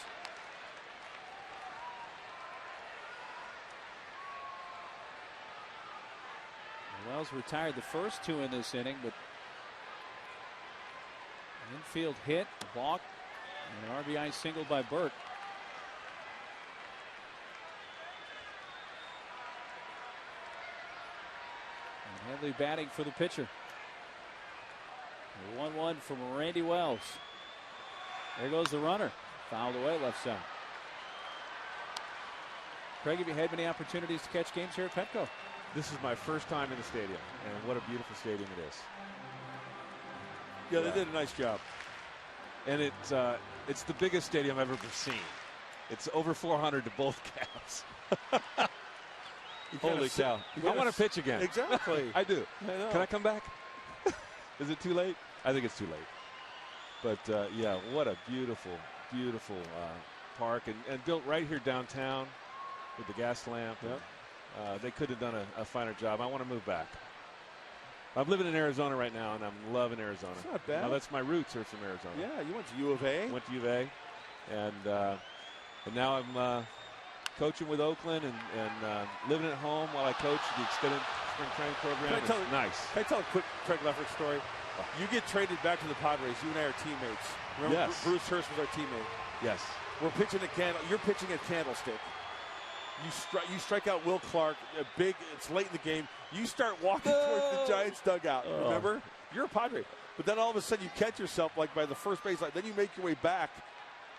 Wells retired the first two in this inning, but an infield hit, a balk, and an RBI single by Burke. And Headley batting for the pitcher. 1-1 from Randy Wells. There goes the runner. Fouled away left side. Craig, have you had many opportunities to catch games here at Petco? This is my first time in the stadium, and what a beautiful stadium it is. Yeah, they did a nice job. And it's the biggest stadium I've ever seen. It's over 400 to both caps. Holy cow. I want to pitch again. Exactly. I do. I know. Can I come back? Is it too late? I think it's too late. But, yeah, what a beautiful, beautiful park. And built right here downtown with the gas lamp. Yep. They could have done a finer job. I want to move back. I'm living in Arizona right now, and I'm loving Arizona. That's not bad. Now, that's my roots are from Arizona. Yeah, you went to U of A. Went to U of A. And now I'm coaching with Oakland and living at home while I coach the extended spring training program. It's nice. Can I tell a quick Craig Leffert story? You get traded back to the Padres. You and I are teammates. Remember, yes. Bruce Hurst was our teammate. Yes. We're pitching at You're pitching at Candlestick. You strike out Will Clark. It's late in the game. You start walking towards the Giants dugout. Remember? You're a Padre. But then all of a sudden you catch yourself like by the first base line. Then you make your way back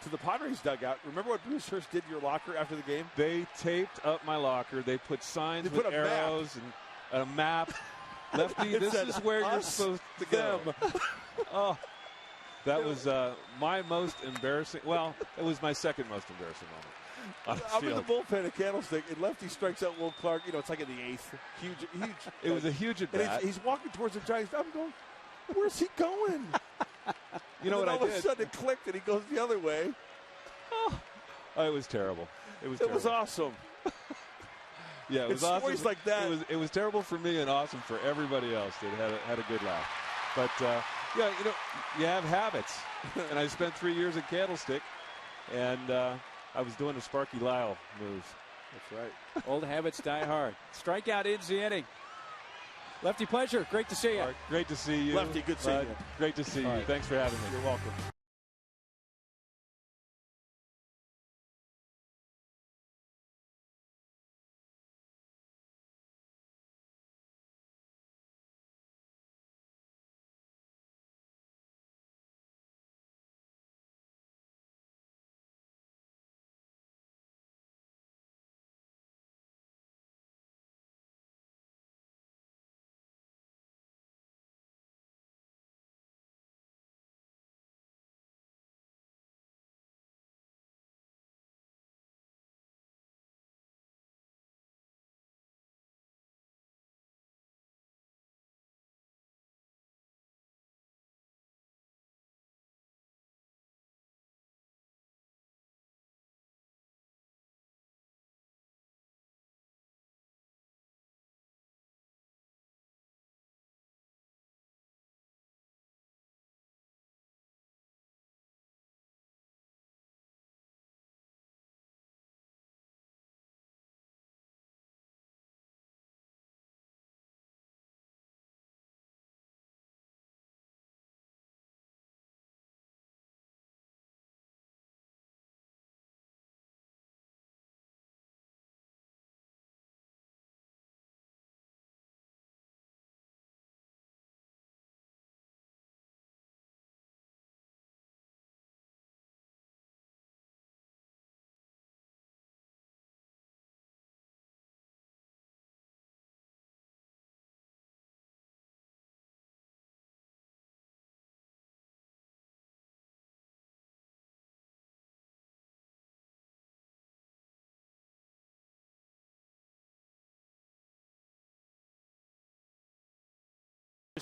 to the Padres dugout. Remember what Bruce Hurst did to your locker after the game? They taped up my locker. They put signs with arrows and a map. Lefty, this is where you're supposed to go. That was my most embarrassing. Well, it was my second most embarrassing moment. I'm in the bullpen at Candlestick, and Lefty strikes out Will Clark. You know, it's like in the eighth. Huge. It was a huge at bat. He's walking towards the Giants. I'm going, where's he going? You know what I did? All of a sudden it clicked, and he goes the other way. Oh, it was terrible. It was awesome. Yeah, it was awesome. Stories like that. It was terrible for me and awesome for everybody else that had a good laugh. But, yeah, you know, you have habits. And I spent 3 years at Candlestick, and I was doing a Sparky Lyle move. That's right. Old habits die hard. Strikeout ends the inning. Lefty, pleasure. Great to see you. Great to see you. Lefty, good seeing you. Great to see you. Thanks for having me. You're welcome.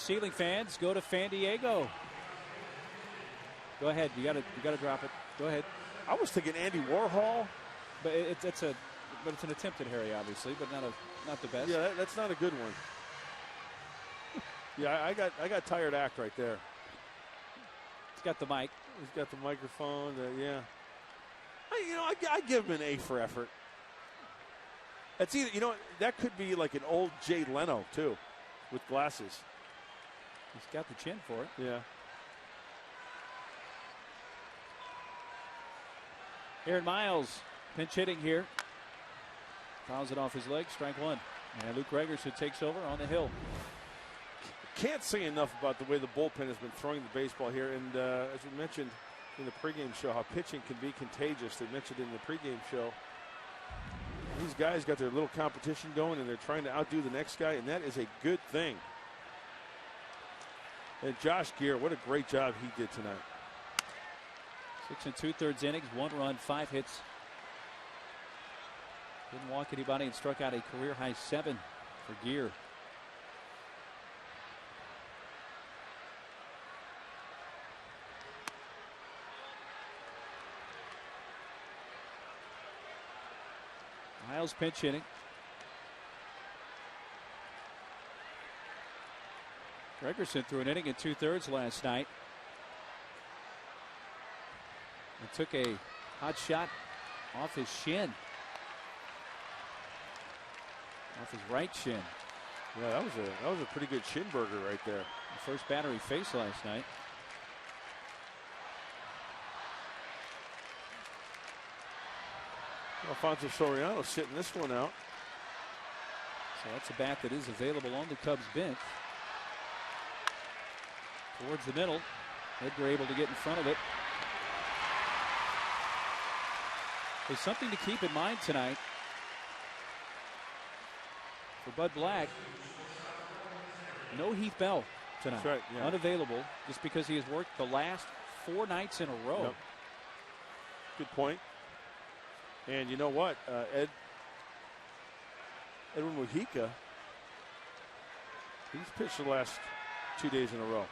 ceiling fans go to Fan Diego. Go ahead. You gotta drop it. Go ahead. I was thinking Andy Warhol. But it's an attempt at Harry, obviously, but not the best. Yeah, that's not a good one. Yeah, I got tired act right there. He's got the mic. He's got the microphone. Yeah. I give him an A for effort. That's either, that could be like an old Jay Leno, too, with glasses. He's got the chin for it. Yeah. Aaron Miles, pinch hitting here. Fouls it off his leg, strike one. And Luke Gregerson takes over on the hill. Can't say enough about the way the bullpen has been throwing the baseball here. And as we mentioned in the pregame show, how pitching can be contagious. They mentioned in the pregame show. These guys got their little competition going, and they're trying to outdo the next guy, and that is a good thing. And Josh Gere, what a great job he did tonight. 6 2/3 innings, 1 run, 5 hits. Didn't walk anybody and struck out a career-high 7 for Gere. Miles pinch hitting. Gregerson threw an inning in 2/3 last night. And took a hot shot off his shin. Off his right shin. Yeah, that was a pretty good shin burger right there. The first batter he faced last night. Alfonso Soriano sitting this one out. So that's a bat that is available on the Cubs bench. Towards the middle. Edgar able to get in front of it. There's something to keep in mind tonight for Bud Black. No Heath Bell tonight. That's right, yeah. Unavailable just because he has worked the last 4 nights in a row. Yep. Good point. And you know what? Edwin Mujica, he's pitched the last 2 days in a row.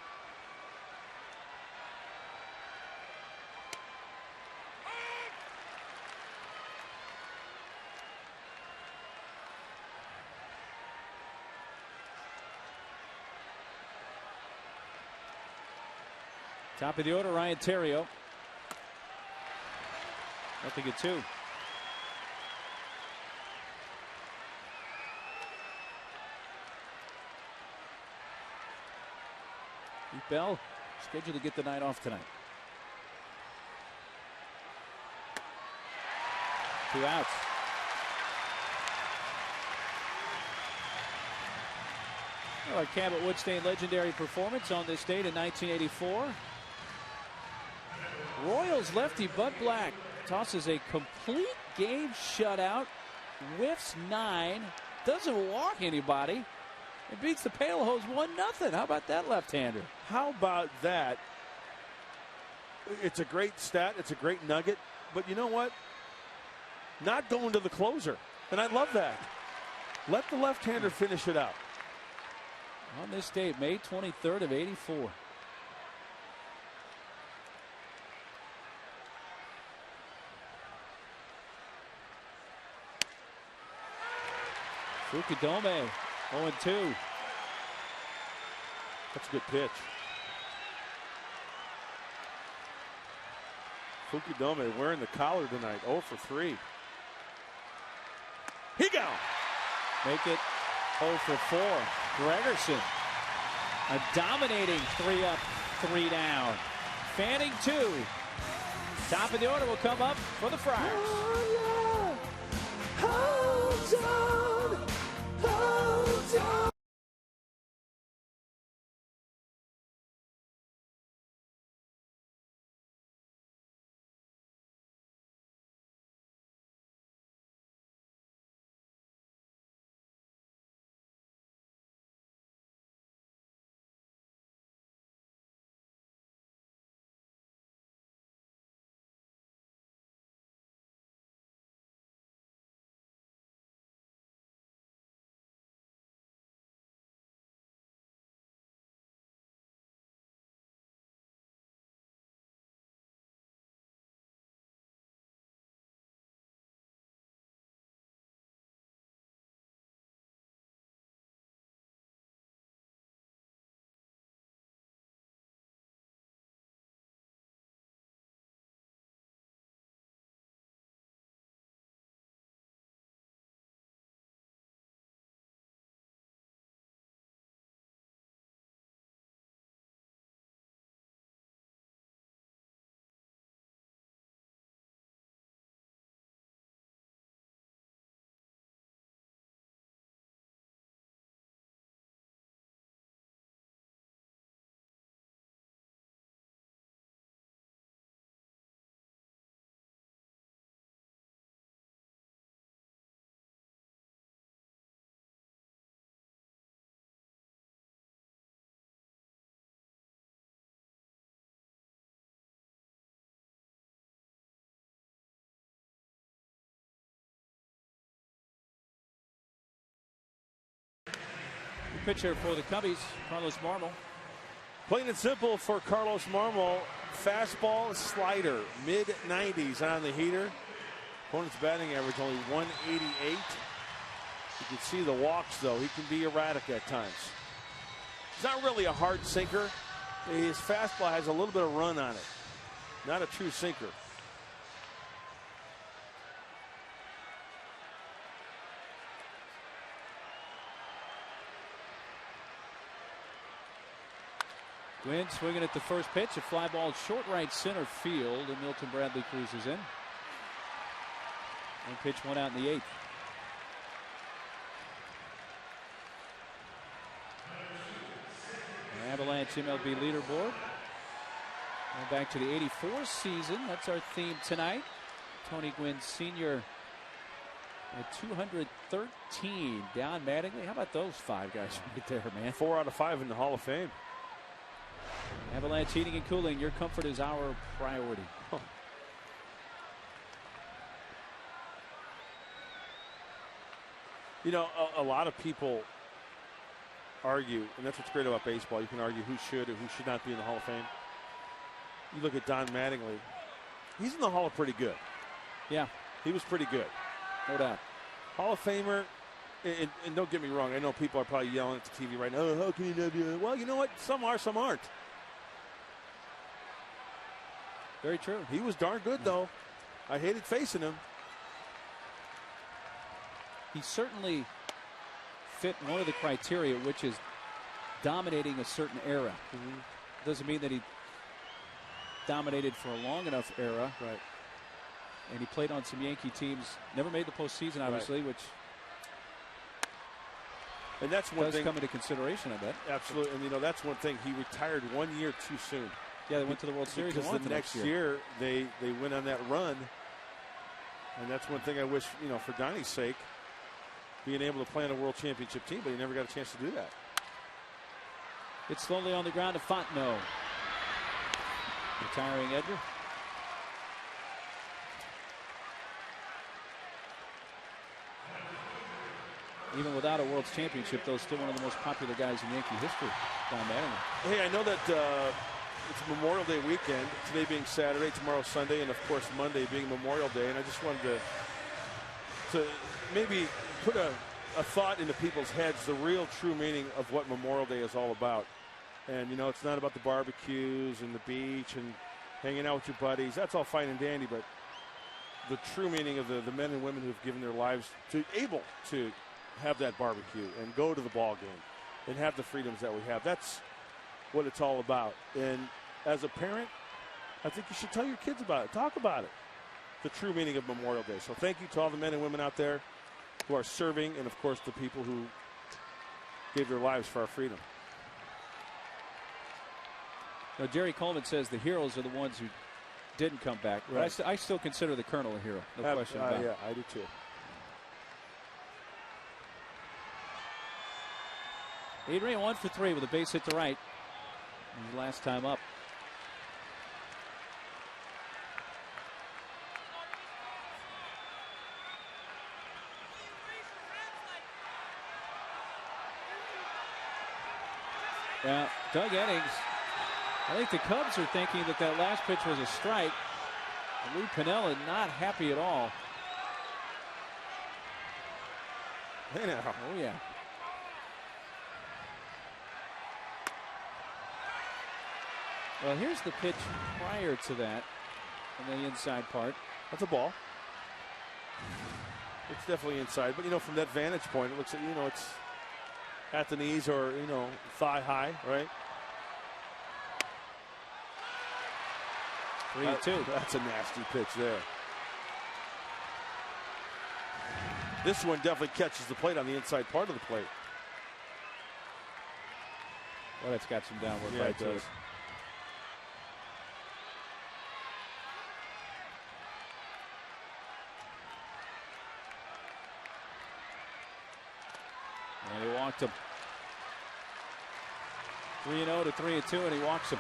Top of the order, Ryan Theriot. Nothing at 2. Heath Bell scheduled to get the night off tonight. 2 outs. Our Cabot Woodstein legendary performance on this date in 1984. Royals lefty Bud Black tosses a complete game shutout, whiffs 9, doesn't walk anybody, and beats the Pale Hose 1-0. How about that left-hander? How about that? It's a great stat. It's a great nugget. But you know what? Not going to the closer. And I love that. Let the left-hander finish it out. On this date, May 23rd of 84. Fukudome, 0-2. That's a good pitch. Fukudome wearing the collar tonight, 0 for 3. He gone. Make it 0 for 4. Gregerson, a dominating 3 up, 3 down. Fanning 2. Top of the order will come up for the Friars. Hold on. pitcher for the Cubbies, Carlos Marmol. Plain and simple for Carlos Marmol. Fastball, slider, mid-90s on the heater. Opponent's batting average only 188. You can see the walks, though. He can be erratic at times. It's not really a hard sinker. His fastball has a little bit of run on it. Not a true sinker. Gwynn swinging at the first pitch. A fly ball short right center field, and Milton Bradley cruises in. One pitch, one out in the 8th. Avalanche MLB leaderboard. Going back to the '84 season. That's our theme tonight. Tony Gwynn Sr. at 213. Don Mattingly. How about those 5 guys right there, man? 4 out of 5 in the Hall of Fame. Avalanche Heating and Cooling. Your comfort is our priority. Huh. You know, a lot of people argue, and that's what's great about baseball. You can argue who should or who should not be in the Hall of Fame. You look at Don Mattingly. He's in the Hall of pretty good. Yeah. He was pretty good. No doubt. Hall of Famer, and don't get me wrong, I know people are probably yelling at the TV right now, oh, how can you not be? Well, you know what? Some are, some aren't. Very true. He was darn good, though. I hated facing him. He certainly fit one of the criteria, which is dominating a certain era. Doesn't mean that he dominated for a long enough era. Right. And he played on some Yankee teams. Never made the postseason, obviously, right. which and that's one does thing come into consideration, I bet. Absolutely. And, you know, that's one thing. He retired 1 year too soon. Yeah, they went to the World Series. Because the next year they went on that run. And that's one thing I wish, you know, for Donnie's sake, being able to play on a World Championship team, but he never got a chance to do that. It's slowly on the ground to Fontenot. Retiring Edgar. Even without a World Championship, though, still one of the most popular guys in Yankee history, Don Mattingly. Hey, I know that it's Memorial Day weekend, today being Saturday, tomorrow Sunday, and, of course, Monday being Memorial Day. And I just wanted to maybe put a thought into people's heads, the real true meaning of what Memorial Day is all about. And, you know, it's not about the barbecues and the beach and hanging out with your buddies. That's all fine and dandy, but the true meaning of the men and women who have given their lives to able to have that barbecue and go to the ball game and have the freedoms that we have. That's what it's all about. And as a parent, I think you should tell your kids about it. Talk about it. The true meaning of Memorial Day. So thank you to all the men and women out there who are serving, and, of course, the people who gave their lives for our freedom. Now, Jerry Coleman says the heroes are the ones who didn't come back. Right. But I still consider the Colonel a hero. No question about it. Yeah, I do too. Adrian 1 for 3 with a base hit to right. His last time up. Now, Doug Eddings, I think the Cubs are thinking that last pitch was a strike. And Lou Piniella not happy at all. Hey now. Oh, yeah. Well, here's the pitch prior to that on the inside part. That's a ball. It's definitely inside. But, you know, from that vantage point, it looks like, you know, it's at the knees or, you know, thigh high, right? 3-2. That's a nasty pitch there. This one definitely catches the plate on the inside part of the plate. Well, that's got some downward Yeah, bite it to it. does. And he walked him. 3-0 to 3-2, and he walks him.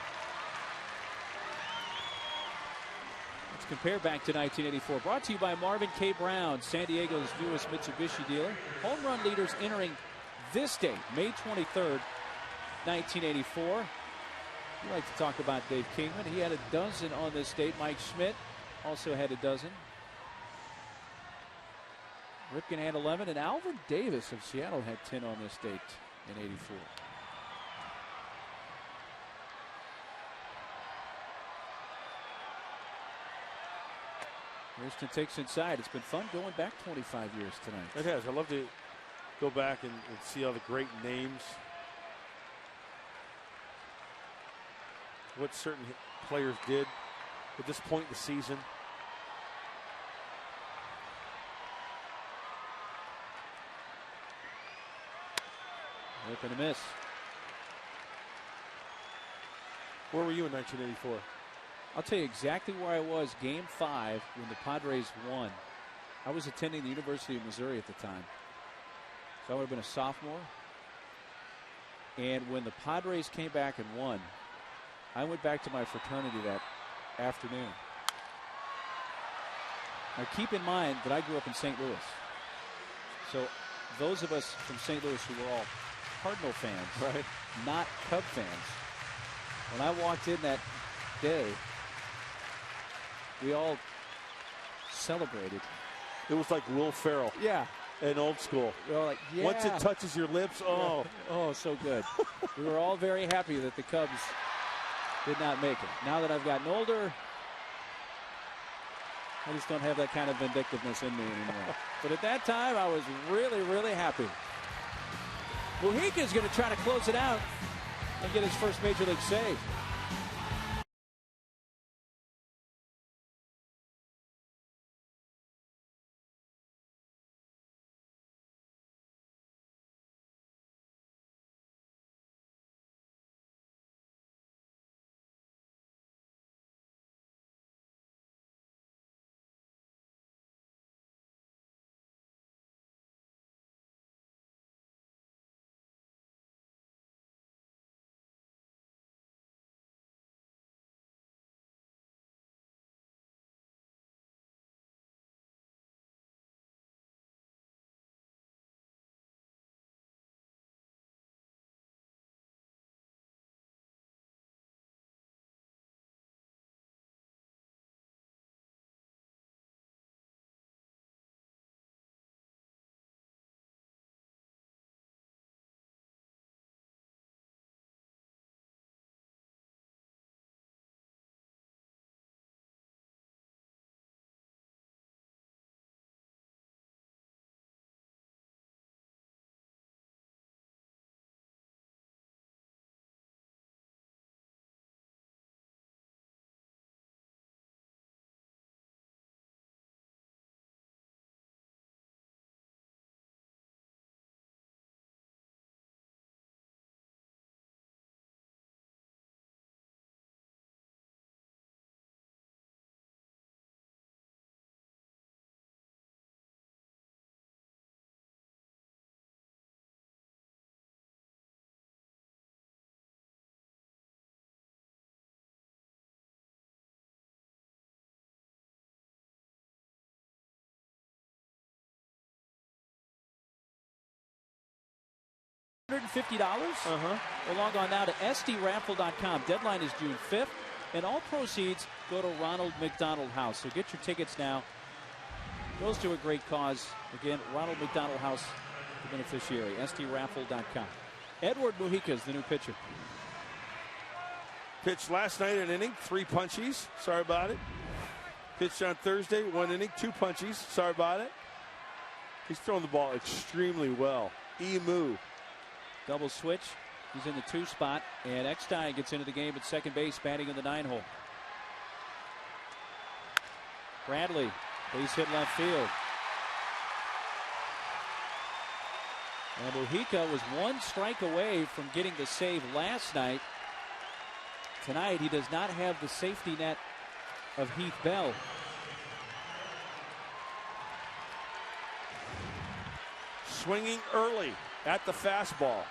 Let's compare back to 1984. Brought to you by Marvin K. Brown, San Diego's newest Mitsubishi dealer. Home run leaders entering this date, May 23rd, 1984. We like to talk about Dave Kingman. He had a dozen on this date. Mike Schmidt also had a dozen. Ripken had 11, and Alvin Davis of Seattle had 10 on this date in '84. Houston takes inside. It's been fun going back 25 years tonight. It has. I love to go back and see all the great names. What certain players did at this point in the season. Whip and a miss. Where were you in 1984? I'll tell you exactly where I was Game 5 when the Padres won. I was attending the University of Missouri at the time. So I would have been a sophomore. And when the Padres came back and won, I went back to my fraternity that afternoon. Now keep in mind that I grew up in St. Louis. So those of us from St. Louis who were all Cardinal fans, right, not Cub fans, when I walked in that day, we all celebrated. It was like Will Ferrell. Yeah. In old school. We were all like, yeah. Once it touches your lips, oh. Oh, so good. We were all very happy that the Cubs did not make it. Now that I've gotten older, I just don't have that kind of vindictiveness in me anymore. But at that time, I was really, really happy. Mujica's going to try to close it out and get his first major league save. $150. We'll log on now to sdraffle.com. Deadline is June 5th, and all proceeds go to Ronald McDonald House. So get your tickets now. Goes to a great cause. Again, Ronald McDonald House, the beneficiary. sdraffle.com. Edward Mujica is the new pitcher. Pitched last night an inning, 3 punchies. Sorry about it. Pitched on Thursday, 1 inning, 2 punchies. Sorry about it. He's throwing the ball extremely well. Emu. Double switch. He's in the 2 spot. And Eckstein gets into the game at second base, batting in the 9 hole. Bradley, base hit left field. And Mujica was 1 strike away from getting the save last night. Tonight, he does not have the safety net of Heath Bell. Swinging early at the fastball.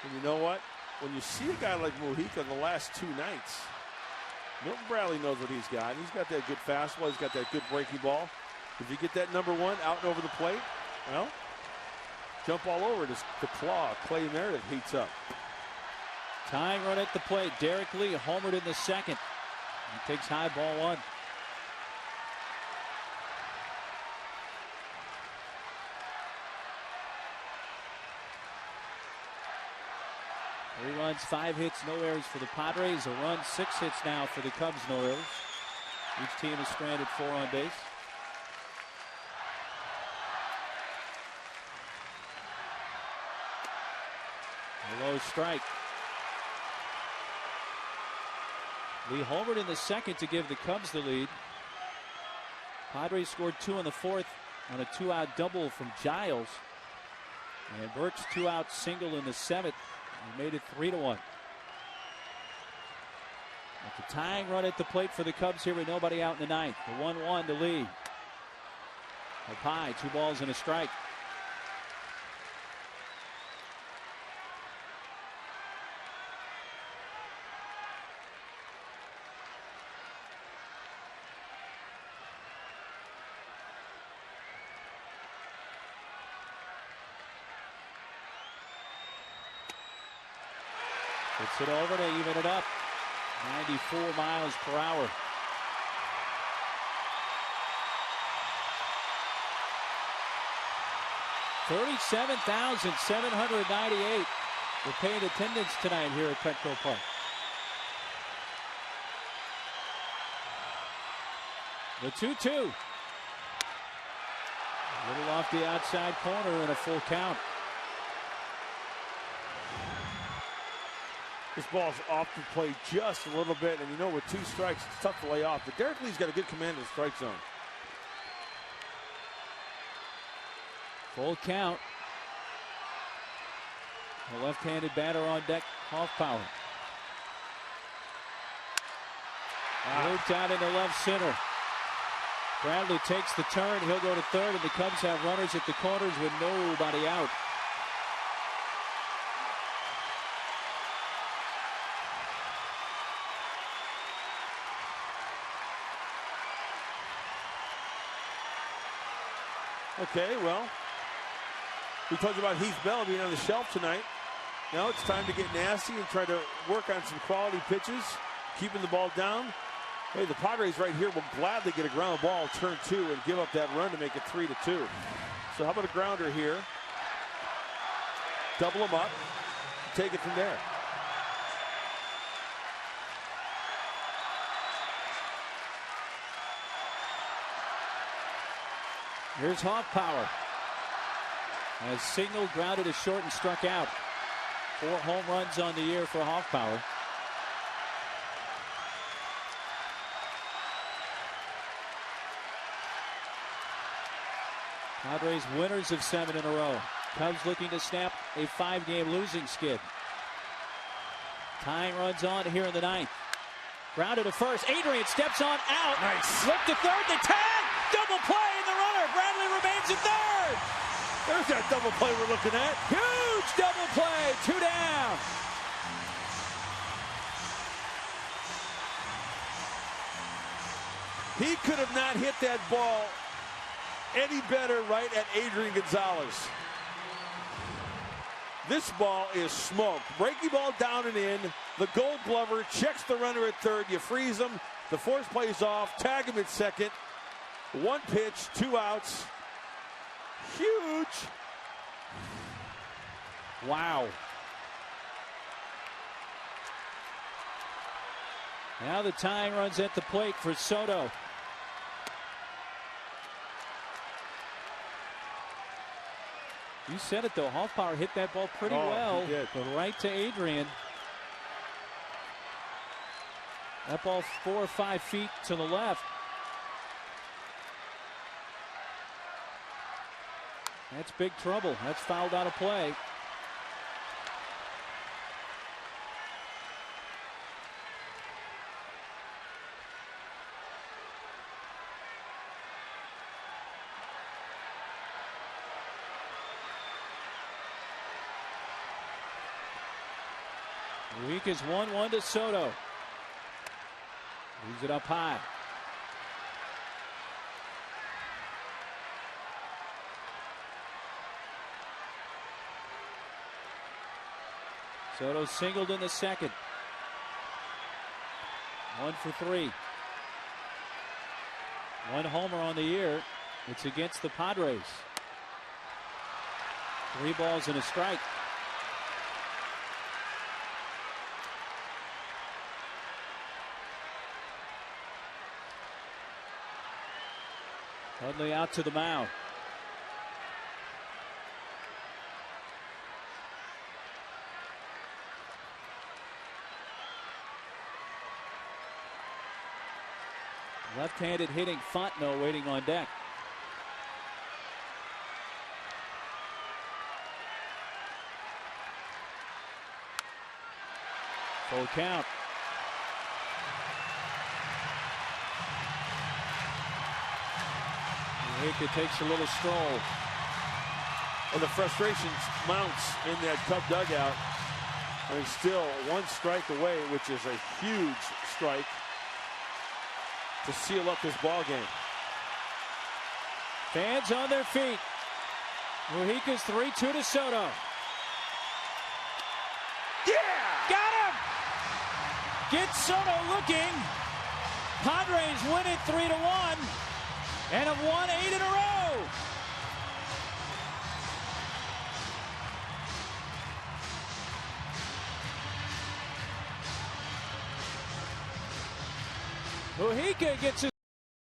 And you know what? When you see a guy like Mujica the last 2 nights, Milton Bradley knows what he's got. He's got that good fastball. He's got that good breaking ball. If you get that number 1 out and over the plate, well, jump all over it is the claw. Clay Meredith heats up. Tying run at the plate. Derek Lee homered in the second. He takes high, ball one. Three runs, 5 hits, no errors for the Padres. A run, 6 hits now for the Cubs, no errors. Each team is stranded 4 on base. A low strike. Lee homered in the second to give the Cubs the lead. Padres scored 2 in the 4th on a 2-out double from Giles. And Burke's 2-out single in the 7th. He made it 3-1. At the tying run at the plate for the Cubs here with nobody out in the 9th. The 1-1 to Lee. Up high, 2 balls and a strike. Gets it over to even it up. 94 miles per hour. $37,798 were paid attendance tonight here at Petco Park. The 2-2. A little off the outside corner and a full count. This ball's off the plate just a little bit, and you know with 2 strikes, it's tough to lay off. But Derek Lee's got a good command of the strike zone. Full count. The left-handed batter on deck, Hoffpower. Looped out into left center. Bradley takes the turn. He'll go to third, and the Cubs have runners at the corners with nobody out. Okay, well, we talked about Heath Bell being on the shelf tonight. Now it's time to get nasty and try to work on some quality pitches, keeping the ball down. Hey, the Padres right here will gladly get a ground ball, turn 2, and give up that run to make it 3-2. So how about a grounder here? Double them up, take it from there. Here's Hoffpower. Has single, grounded to short, and struck out. 4 home runs on the year for Hoffpower. Padres winners of 7 in a row. Cubs looking to snap a 5-game losing skid. Tying runs on here in the 9th. Grounded to first. Adrian steps on out. Nice. Look to third. The tag. Double play in the runner. Bradley remains at third. There's that double play we're looking at. Huge double play. 2 down. He could have not hit that ball any better right at Adrian Gonzalez. This ball is smoked. Breaking ball down and in. The Gold Glover checks the runner at third. You freeze him. The force plays off. Tag him at second. 1 pitch, 2 outs. Huge. Wow. Now the tying runs at the plate for Soto. You said it though, Hoffpower hit that ball pretty well, but right to Adrian. That ball 4 or 5 feet to the left. That's big trouble. That's fouled out of play. Weak is 1-1 to Soto. Leaves it up high. Soto singled in the second. 1 for 3. 1 homer on the year. It's against the Padres. 3 balls and a strike. Dudley out to the mound. Left-handed hitting Fontenot waiting on deck. Full count. Mujica takes a little stroll. And the frustration mounts in that Cub dugout. I mean, still 1 strike away, which is a huge strike to seal up this ball game. Fans on their feet. Mujica's 3-2 to Soto. Yeah! Got him! Get Soto looking. Padres win it 3-1 and have won 8 in a row. Mujica gets his